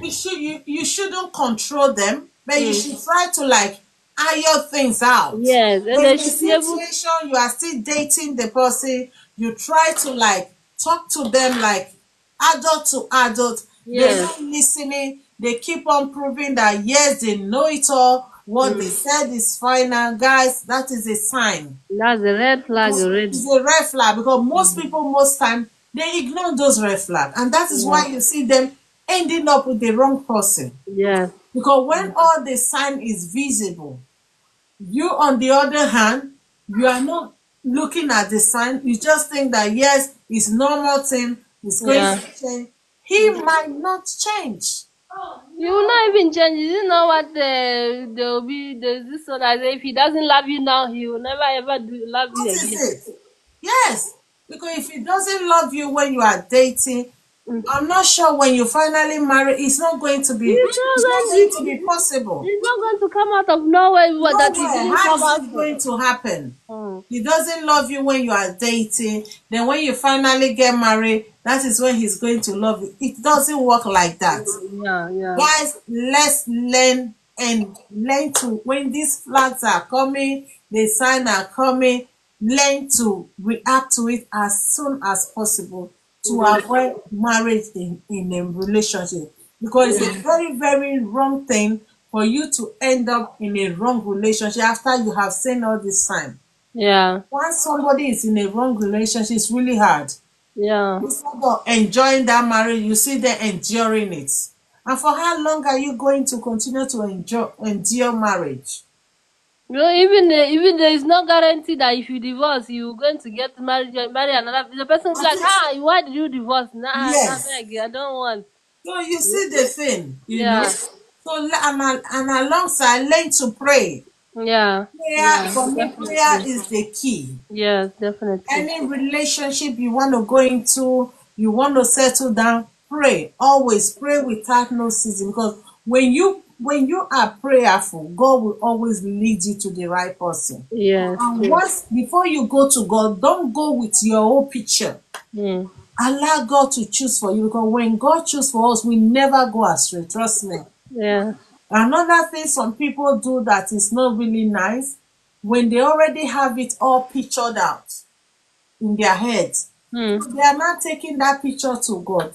You shouldn't control them, but you Mm. should try to like iron things out. Yes, and When they the should be able. situation you are still dating the person, you try to like talk to them like adult to adult. They're Yes, not listening. They keep on proving that yes, they know it all. What they mm. said is final, guys. That is a sign. That's a red flag already. It's a red flag because most Mm. people, most time, they ignore those red flags, and that is Yeah. why you see them ending up with the wrong person. Yes. Because when all the sign is visible, you on the other hand, you are not looking at the sign. You just think that yes, it's normal thing. It's going Yeah. to change. He might not change. You will not even change. You know what? There will be there's this one that say if he doesn't love you now, he will never ever love you That is again. it. Yes, because if he doesn't love you when you are dating, Mm. I'm not sure when you finally marry, It's not it's not going. going to be possible. It's not going to come out of nowhere. What that he Nowhere. didn't How come is out it for. going to happen? Mm. He doesn't love you when you are dating. Then when you finally get married, that is when he's going to love you. It doesn't work like that. Yeah, yeah, Guys, let's learn and learn to when these flags are coming, the signs are coming, learn to react to it as soon as possible to avoid marriage in a relationship. Because it's a very, very wrong thing for you to end up in a wrong relationship after you have seen all this sign. yeah, Once somebody is in a wrong relationship, it's really hard. yeah. Instead of enjoying that marriage, you see them enduring it. And for how long are you going to continue to endure marriage? You know, even there is no guarantee that if you divorce, you're going to get married, marry another. The person will be At like, least, ah, why did you divorce? Nah, nah, yes. beg, I don't want. So you see the thing, you know. Yeah, So and alongside, learn to pray. yeah, Prayer yeah, for me, prayer definitely. is the key. Yes, definitely. Any relationship you want to go into, you want to settle down, pray. Always pray without no ceasing. Because when you are prayerful, God will always lead you to the right person. Yes, And true. once before you go to God, don't go with your own picture. Mm. Allow God to choose for you because when God chooses for us, we never go astray. Trust me. Yeah. Another thing some people do that is not really nice, when they already have it all pictured out in their heads, Mm. they are not taking that picture to God.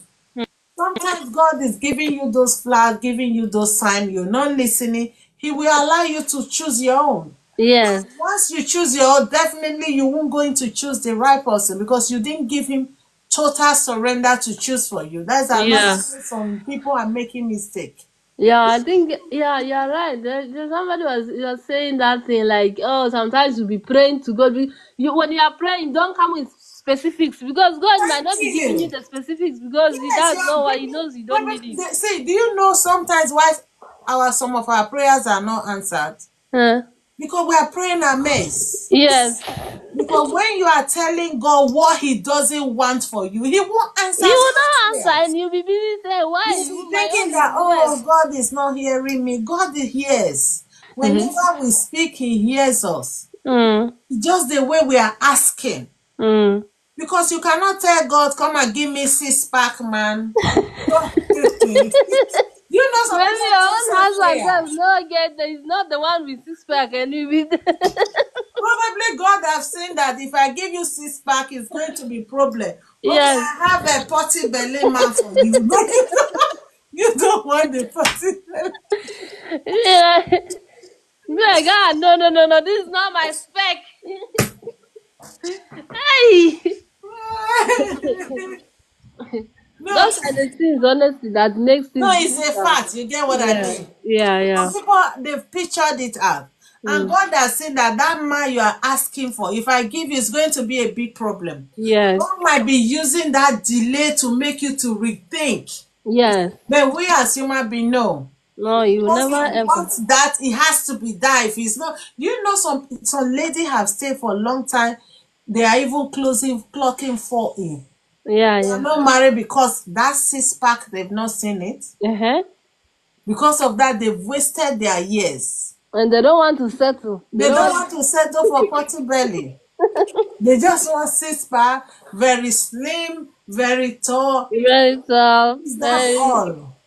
Sometimes God is giving you those flags, giving you those signs, you're not listening. He will allow you to choose your own. Yes. Once you choose your own, definitely you won't going to choose the right person because you didn't give him total surrender to choose for you. That's another Yeah. thing some people are making mistake. Yeah, I think yeah, you're right. Somebody was saying that thing like, oh, sometimes you'll be praying to God. You when you are praying, don't come with specifics because God might Thank not be giving you you. the specifics because He Yes, does you are know what He bringing. knows you don't need it. See, do you know sometimes why some of our prayers are not answered? Huh? Because we are praying a mess. Yes, Because when you are telling God what He doesn't want for you, He won't answer He will such not answer, prayers. and you'll be busy saying, "Why? You'll be My thinking own that, is yes." oh, God is not hearing me. God hears. Mm-hmm. Whenever we speak, He hears us. Mm. Just the way we are asking. Mm. Because you cannot tell God, come and give me six-pack, man. You know some Maybe people your pray own such husband prayer. says no, get there is not the one with six pack, and you be Probably God have seen that if I give you six-pack, it's going to be problem. Okay, yes. I have a potty belly man for you. You don't want the potty belly. Yeah. Be like, ah, no, no, no, no, this is not my spec. Hey. No, Those are the things, honestly, that makes no, things it's a difficult. fact. You get what I Yeah, mean? yeah, yeah. Some people they've pictured it out. And Mm. God has seen that that man you are asking for, if I give you, it's going to be a big problem. Yes, God might be using that delay to make you to rethink. yes. But we as human beings know. No, you will Because never he ever. wants that, it has to be that. If it's not, you know, some lady have stayed for a long time. They are even clocking 4 in. Yeah, They are yeah. not married because that 6 pack they've not seen it. Uh-huh. Because of that, they've wasted their years. And they don't want to settle. They They don't don't want want to settle for potty belly. They just want 6 pack, very slim, very tall. very tall. That's Very. all.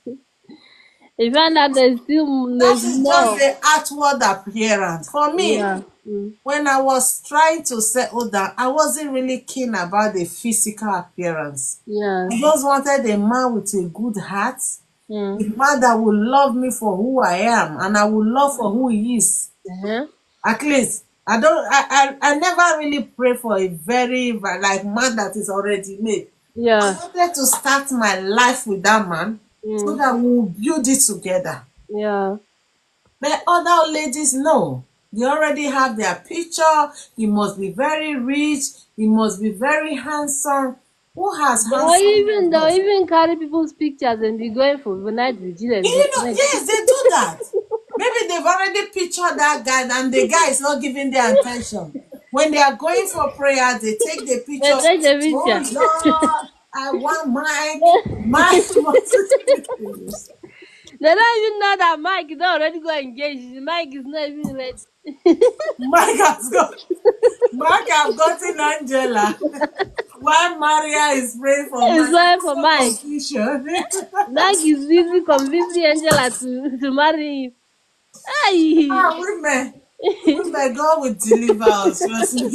You find that That there's is just more. the outward appearance. For me, Yeah. Mm. when I was trying to settle down, I wasn't really keen about the physical appearance. Yeah. I just wanted a man with a good heart, a Mm. man that would love me for who I am, and I would love for who he is. Uh-huh. At least I never really pray for a very like man that is already made. I Yeah. wanted to start my life with that man so Mm. that we'll build it together. Yeah. But other ladies know. They already have their picture. He must be very rich. He must be very handsome. Who has handsome They'll girls? even carry people's pictures and be going for night vigil and You know, like, yes, they do that. Maybe they've already pictured that guy and the guy is not giving their attention. When they are going for prayer, they take the they picture. take the Oh picture. Lord, I want Mike must. They don't even know that Mike is already got engaged. Mike is not even ready. Mike has got Mike have gotten Angela. While Maria is praying for It's Mike. why for So Mike. confusion. Mike is busy convincing Angela to marry him. Hey. Women. Women, God will deliver us. Trust me.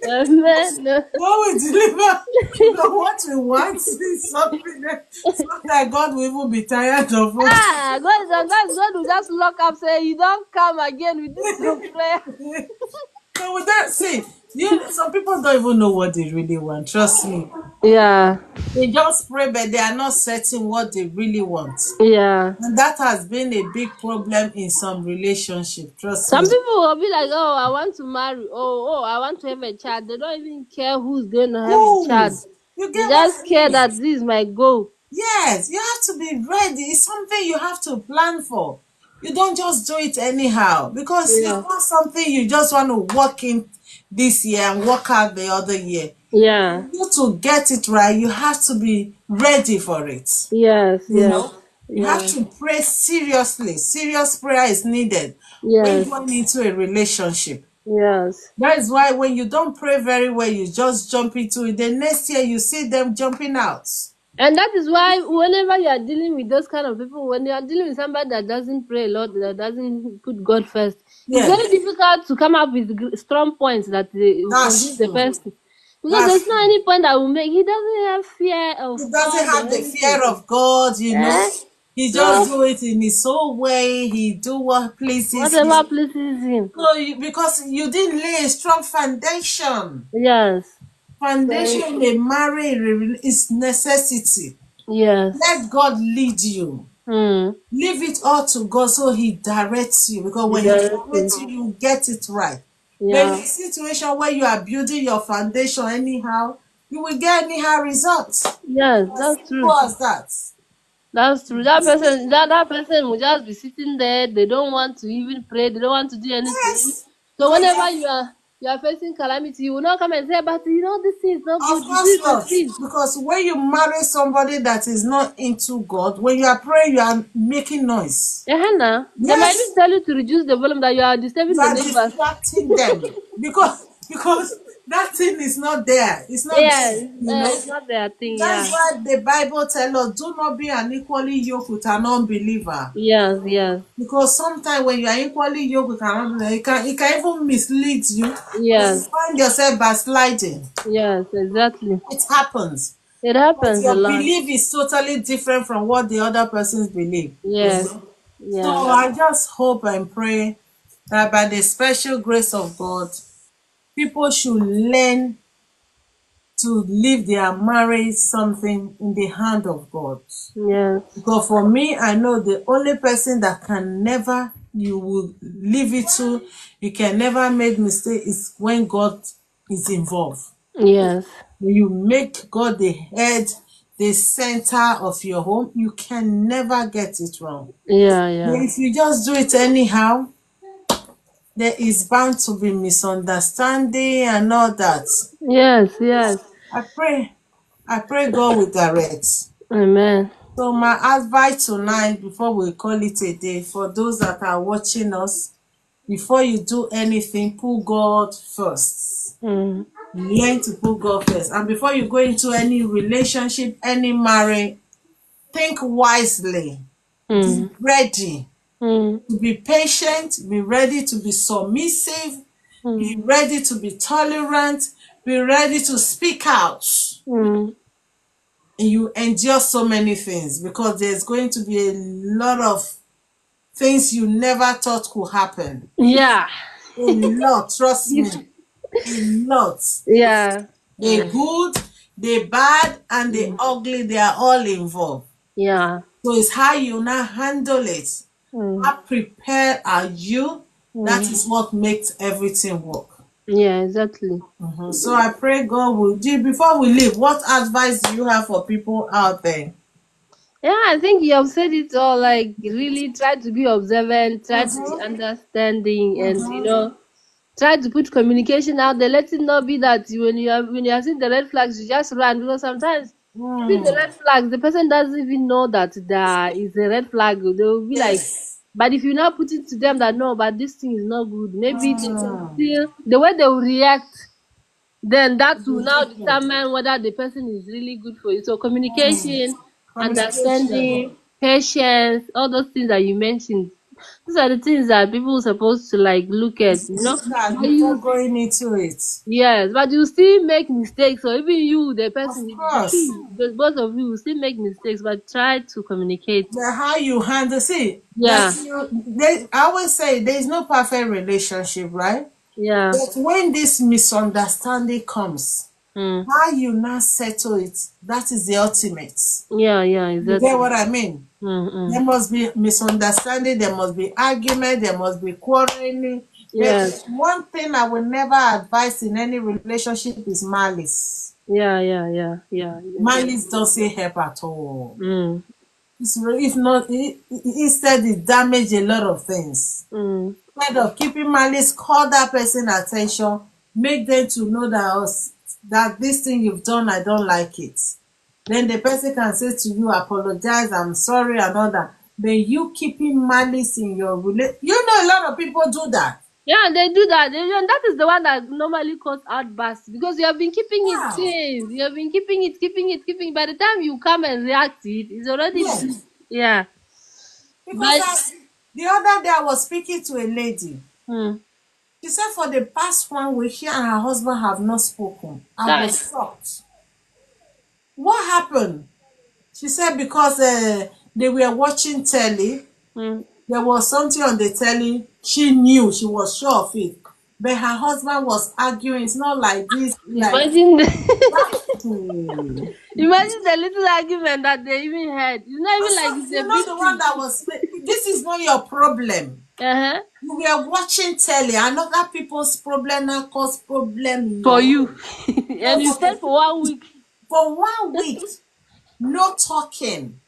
Man, no. God will deliver. But what we want is something that God will even be tired of us. God will just lock up, say, you don't come again with this your prayer. So with that, see, some people don't even know what they really want. Trust me. Yeah, They just pray, but they are not certain what they really want. yeah. And that has been a big problem in some relationship. Trust Some me. people will be like, oh, I want to marry. Oh, I want to have a child. They don't even care who's going to have a child. Rules. You They get what just I care mean? that this is my goal. Yes, you have to be ready. It's something you have to plan for. You don't just do it anyhow because it's Yeah, not something you just want to work in this year and work out the other year. yeah. You to get it right, you have to be ready for it. Yes, You yes, know, you have yeah, to pray seriously. Serious prayer is needed when yes, going into a relationship. yes. That is why when you don't pray very well, you just jump into it. The next year you see them jumping out. And that is why whenever you are dealing with those kind of people, when you are dealing with somebody that doesn't pray a lot, that doesn't put God first, it's Yeah, very difficult to come up with strong points that will that's convince the true. person. Because That's there's true. not any point that will make, he doesn't have fear He of doesn't God or have the anything. fear of God, you know. Eh? He just So, do it in his own way. He do what pleases him. whatever pleases him. So because you didn't lay a strong foundation. Yes. Foundation So, in a marriage is necessity. yes. Let God lead you. Hmm. Leave it all to God so He directs you. Because when He directs you, you get it right. But in Yeah. a situation where you are building your foundation anyhow, you will get anyhow results. Yes, As that's simple true. as that. That's true. That person will just be sitting there. They don't want to even pray. They don't want to do anything. Yes. So Because whenever you are facing calamity, you will not come and say, "But you know this thing is not of good. You course see the not. sin." Because when you marry somebody that is not into God, when you are praying, you are making noise. Hannah, they might even Yes, tell you to reduce the volume that you are disturbing you the are neighbors. distracting them because that thing is not there. It's not Yeah, there. You know. it's not their thing. That's Yeah. why the Bible tells us, do not be unequally yoked with an unbeliever. Yes. Yes. Because sometimes when you are equally yoked with an unbeliever, it can even mislead you. And you Yes. find yourself backsliding. Yes. Exactly. It happens. It But happens a your lot. belief is totally different from what the other person's believe. You Yes. know? So Yeah. I just hope and pray that by the special grace of God, people should learn to leave their marriage something in the hand of God. Yes. Because for me, I know the only person that can never, you will leave it to, you can never make mistake is when God is involved. Yes. When you make God the head, the center of your home, you can never get it wrong. Yeah. But Yeah. if you just do it anyhow, there is bound to be misunderstanding and all that. Yes. Yes. I pray God will direct. Amen. So my advice tonight, before we call it a day, for those that are watching us, before you do anything, put God first. Mm. Learn to put God first. And before you go into any relationship, any marriage, think wisely. Be Mm. ready Mm. to be patient, be ready to be submissive, be Mm. ready to be tolerant, be ready to speak out. Mm. And you endure so many things because there's going to be a lot of things you never thought could happen. Yeah. A lot, trust me, a lot. Yeah. They good, they bad, and they ugly, they are all involved. Yeah. So it's how you now handle it. Mm. How prepared are you? That Mm. is what makes everything work. Yeah, exactly. So I pray God will do. Before we leave, what advice do you have for people out there? Yeah, I think you have said it all. Like, really try to be observant, try to be Mm-hmm. understanding, and Mm-hmm. try to put communication out there. Let it not be that when you are seeing the red flags, you just run, because sometimes see the Mm. red flags, the person doesn't even know that there is a red flag. They will be like, Yes. but if you now put it to them that no, but this thing is not good, maybe they can Mm. still, the way they will react, then that will Be now different. determine whether the person is really good for you. So communication, Communication. understanding, patience, all those things that you mentioned. These are the things that people are supposed to like look at, Look at But before going into it. yes, but you still make mistakes. So even you, the Of person, course. both of you will still make mistakes, but try to communicate. The how you handle, see, Yeah, I always say there is no perfect relationship, right? yeah, But when this misunderstanding comes, mm, how you now settle it, that is the ultimate. yeah, yeah, You get exactly. what I mean? Mm, There mm. must be misunderstanding, there must be argument, there must be quarreling. But Yes, one thing I will never advise in any relationship is malice. yeah, yeah, yeah, yeah, exactly. Malice doesn't help at all. Mm, If not, instead it damage a lot of things. mm. Instead of keeping malice, call that person attention, make them to know that this thing you've done, I don't like it. Then the person can say to you, apologize, I'm sorry, and all that. But you keeping malice in your relationship, you know a lot of people do that. Yeah, they do that. And that is the one that normally cause outbursts, because you have been keeping it Wow. since. You have been keeping it, keeping it, keeping. By the time you come and react to it, it's already Yes. yeah. Because But the other day I was speaking to a lady. hmm, She said for the past 1 week, she and her husband have not spoken. I guys, was shocked. What happened? She said because they were watching telly. hmm. There was something on the telly. She knew, she was sure of it. But her husband was arguing. It's not like this, like Imagine hmm. imagine the little argument that they even had. It's not even like it's You a know big the one thing. that was. This is not your problem. Uh-huh. You were watching telly, and other people's problem now cause problem in For your you. home. And you stayed for 1 week. For 1 week, no talking.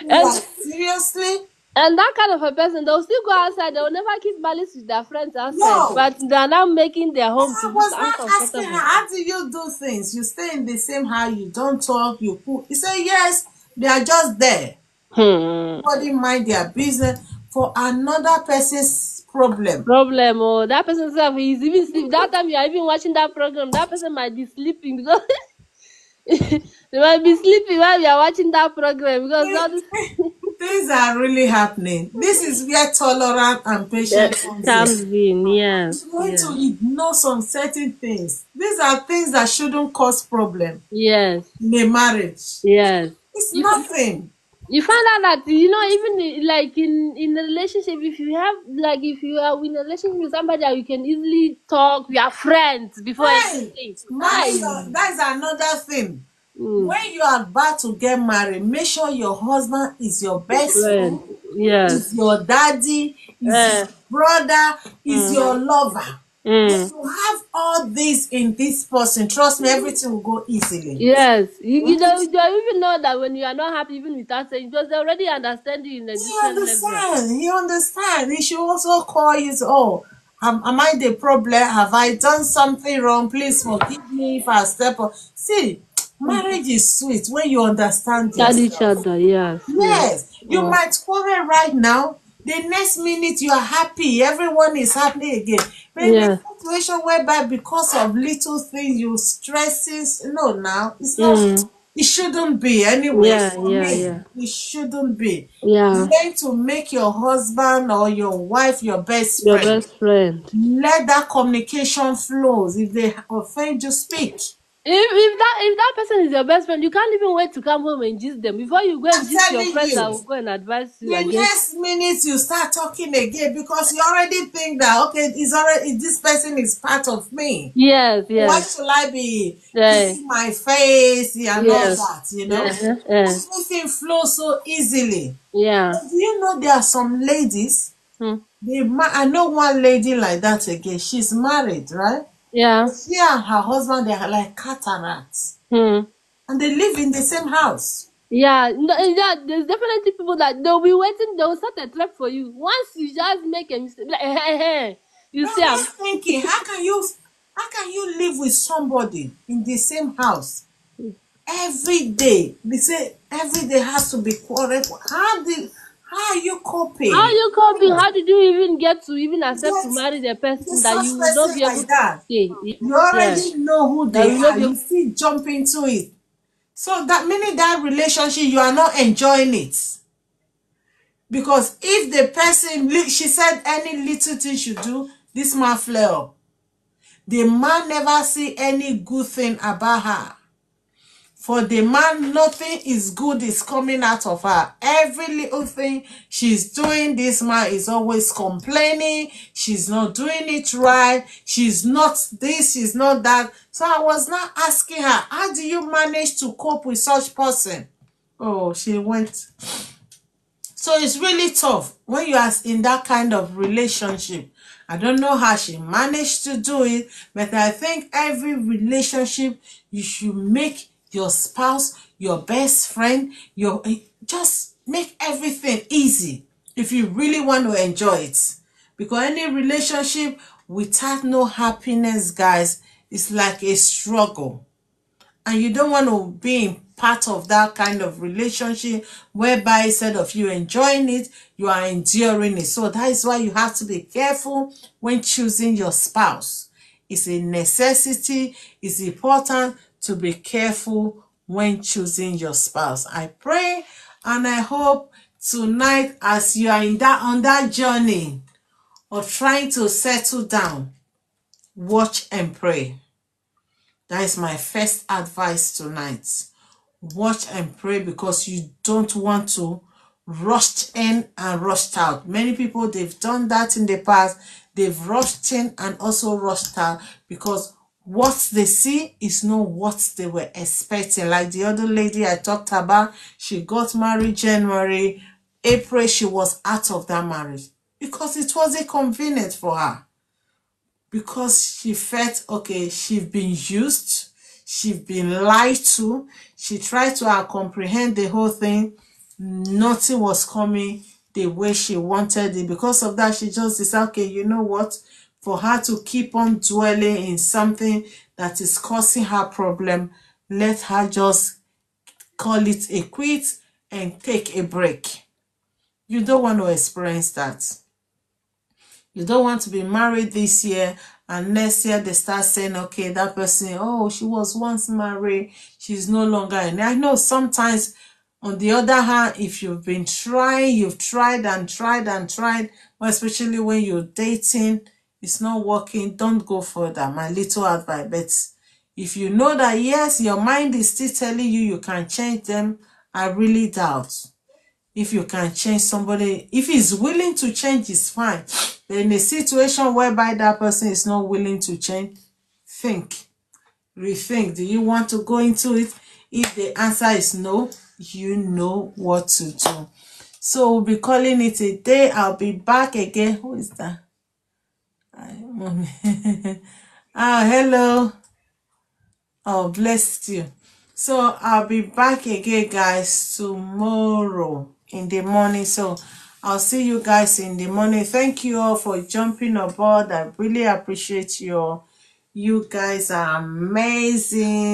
And Like seriously? and that kind of a person, they'll still go outside. They'll never keep malice with their friends outside. No. But they're now making their home to I look was not asking her, uncomfortable. how do you do things? You stay in the same house, you don't talk, you cook. He said, yes, they are just there. Hmm. Nobody mind their business for another person's problem. Problem, oh, that person self is even sleep. That time you are even watching that program, that person might be sleeping because they might be sleeping while you are watching that program because all this Things are really happening. This is where tolerance and patience comes in. comes in. Yes, You need yes, to ignore some certain things. These are things that shouldn't cause problem yes, in a marriage. yes. It's If nothing. You find out that even like in a relationship, if you have like if you are in a relationship with somebody that you can easily talk, we are friends before Right. everything. Hi. That is another thing. Mm. When you are about to get married, make sure your husband is your best Friend. friend, is Yes. your daddy, is Uh, your brother, is mm, your lover. When mm. you have all this in this person, trust me, everything will go easily. Yes. You don't even know that when you are not happy, even without saying, because they already understand you in a He different level. understand. He understand. He should also call you. Oh, am I the problem? Have I done something wrong? Please forgive me if I step up. See, marriage is sweet when you understand Tell each yourself. other. Yes. Yes. Yes, you Mm. might quarrel right now. The next minute you are happy. Everyone is happy again. But in a Yeah. situation whereby because of little things you stresses, no, now it's not. Mm. It shouldn't be anyway. Yeah. For Yeah. me, Yeah. it shouldn't be. Yeah. Learn to make your husband or your wife your best Your friend. best friend. Let that communication flows. If they offend you, speak. If that person is your best friend, you can't even wait to come home and gist them before you go I'm and gist your telling friends that you. will go and advise you The against. next minute you start talking again because you already think that okay, this person is part of me. Yes, Why yes, should I be yeah, kissing my face and all yes, that? Everything flows so easily. yeah, But do you know there are some ladies? hmm, I know one lady like that again. She's married, right? yeah, She and her husband they are like cataracts, hmm. and they live in the same house. Yeah, no, yeah, there's definitely people that they'll be waiting, they'll set a trap for you. Once you just make a mistake, like, you Now see, I'm just thinking, how can you live with somebody in the same house every day? They say every day has to be quarrel. How are you how coping? you coping? How did you even get to even accept to Get marry the person that such you will not person be able like to that. stay? You Yeah, already know who that they will not are. be You able. still jump into it. So that meaning that relationship, you are not enjoying it. Because if the person, she said any little thing she do, this man flare up. The man never see any good thing about her. For the man, nothing is good is coming out of her. Every little thing she's doing, this man is always complaining. She's not doing it right. She's not this, she's not that. So I was not asking her, how do you manage to cope with such person? Oh, she went. So it's really tough when you are in that kind of relationship. I don't know how she managed to do it, but I think every relationship you should make your spouse your best friend, just make everything easy if you really want to enjoy it. Because any relationship without no happiness, guys, is like a struggle, and you don't want to be in part of that kind of relationship whereby instead of you enjoying it, you are enduring it. So that is why you have to be careful when choosing your spouse. It's a necessity. It's important to be careful when choosing your spouse. I pray and I hope tonight, as you are on that journey of trying to settle down, watch and pray. That is my first advice tonight. Watch and pray, because you don't want to rush in and rushed out. Many people, they've done that in the past. They've rushed in and also rushed out because what they see is not what they were expecting. Like the other lady I talked about, she got married January, April, she was out of that marriage because it wasn't convenient for her, because she felt okay, she's been used, she's been lied to, she tried to comprehend the whole thing, nothing was coming the way she wanted it. Because of that, she just decided, okay, you know what, for her to keep on dwelling in something that is causing her problem, let her just call it a quit and take a break. You don't want to experience that. You don't want to be married this year and next year they start saying, okay, that person, oh, she was once married, she's no longer in. I know sometimes, on the other hand, if you've been trying, you've tried and tried and tried, especially when you're dating, it's not working, don't go further. My little advice. But if you know that, yes, your mind is still telling you you can change them, I really doubt. If you can change somebody, if he's willing to change, it's fine. But in a situation whereby that person is not willing to change, think, rethink. Do you want to go into it? If the answer is no, you know what to do. So we'll be calling it a day. I'll be back again. Who is that? Mommy. Hello. Oh, bless you. So I'll be back again, guys, tomorrow in the morning. So I'll see you guys in the morning. Thank you all for jumping aboard. I really appreciate you all. You guys are amazing.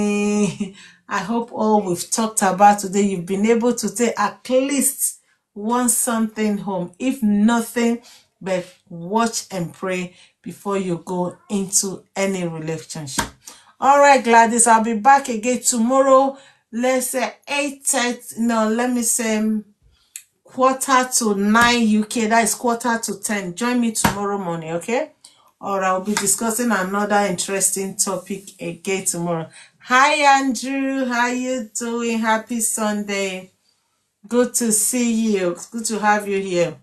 I hope all we've talked about today, you've been able to take at least one something home. If nothing, but watch and pray before you go into any relationship. All right, Gladys, I'll be back again tomorrow. Let's say 8:30. No, let me say 8:45 UK. That is 9:45. Join me tomorrow morning, okay? Or I'll be discussing another interesting topic again tomorrow. Hi, Andrew. How you doing? Happy Sunday. Good to see you. It's good to have you here.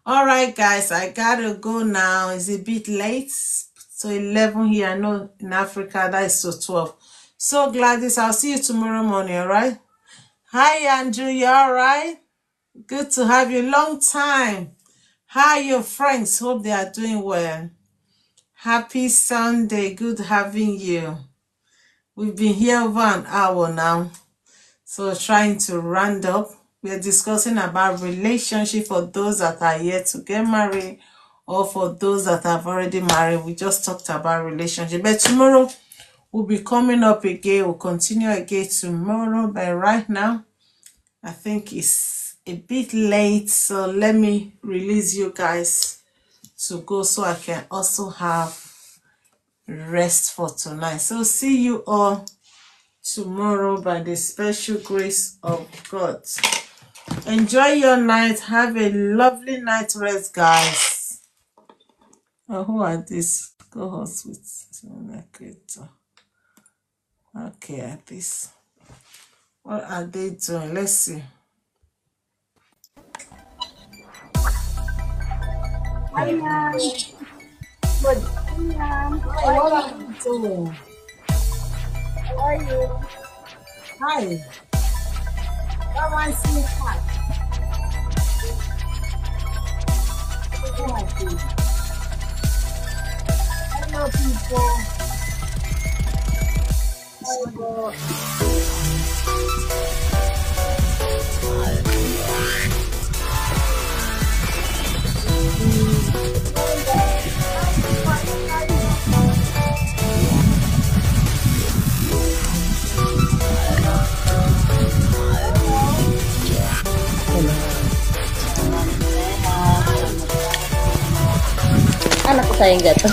All right, guys, I gotta go now. It's a bit late. So 11 here. I know in Africa that is so 12. So Gladys, I'll see you tomorrow morning, all right? Hi, Andrew. You all right? Good to have you. Long time. How are your friends? Hope they are doing well. Happy Sunday. Good having you. We've been here over an hour now. So trying to round up. We're discussing about relationship for those that are yet to get married or for those that have already married. We just talked about relationship. But tomorrow we'll be coming up again. We'll continue again tomorrow. But right now, I think it's a bit late. So let me release you guys to go so I can also have rest for tonight. So see you all tomorrow by the special grace of God. Enjoy your night. Have a lovely night rest, guys. Oh, who are these co-hosts with? Okay, at this. What are they doing? Let's see. Hi, ma'am. Good. Hi, ma'am. What are you doing? How are you? Hi. Come on, see hi. Hello, people. Hello. Anak ko sayang gato.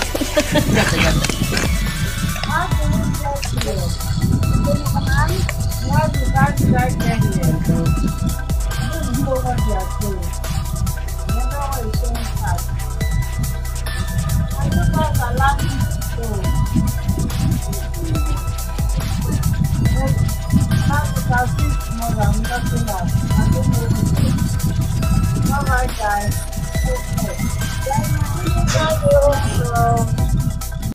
I'll see you tomorrow. I'm not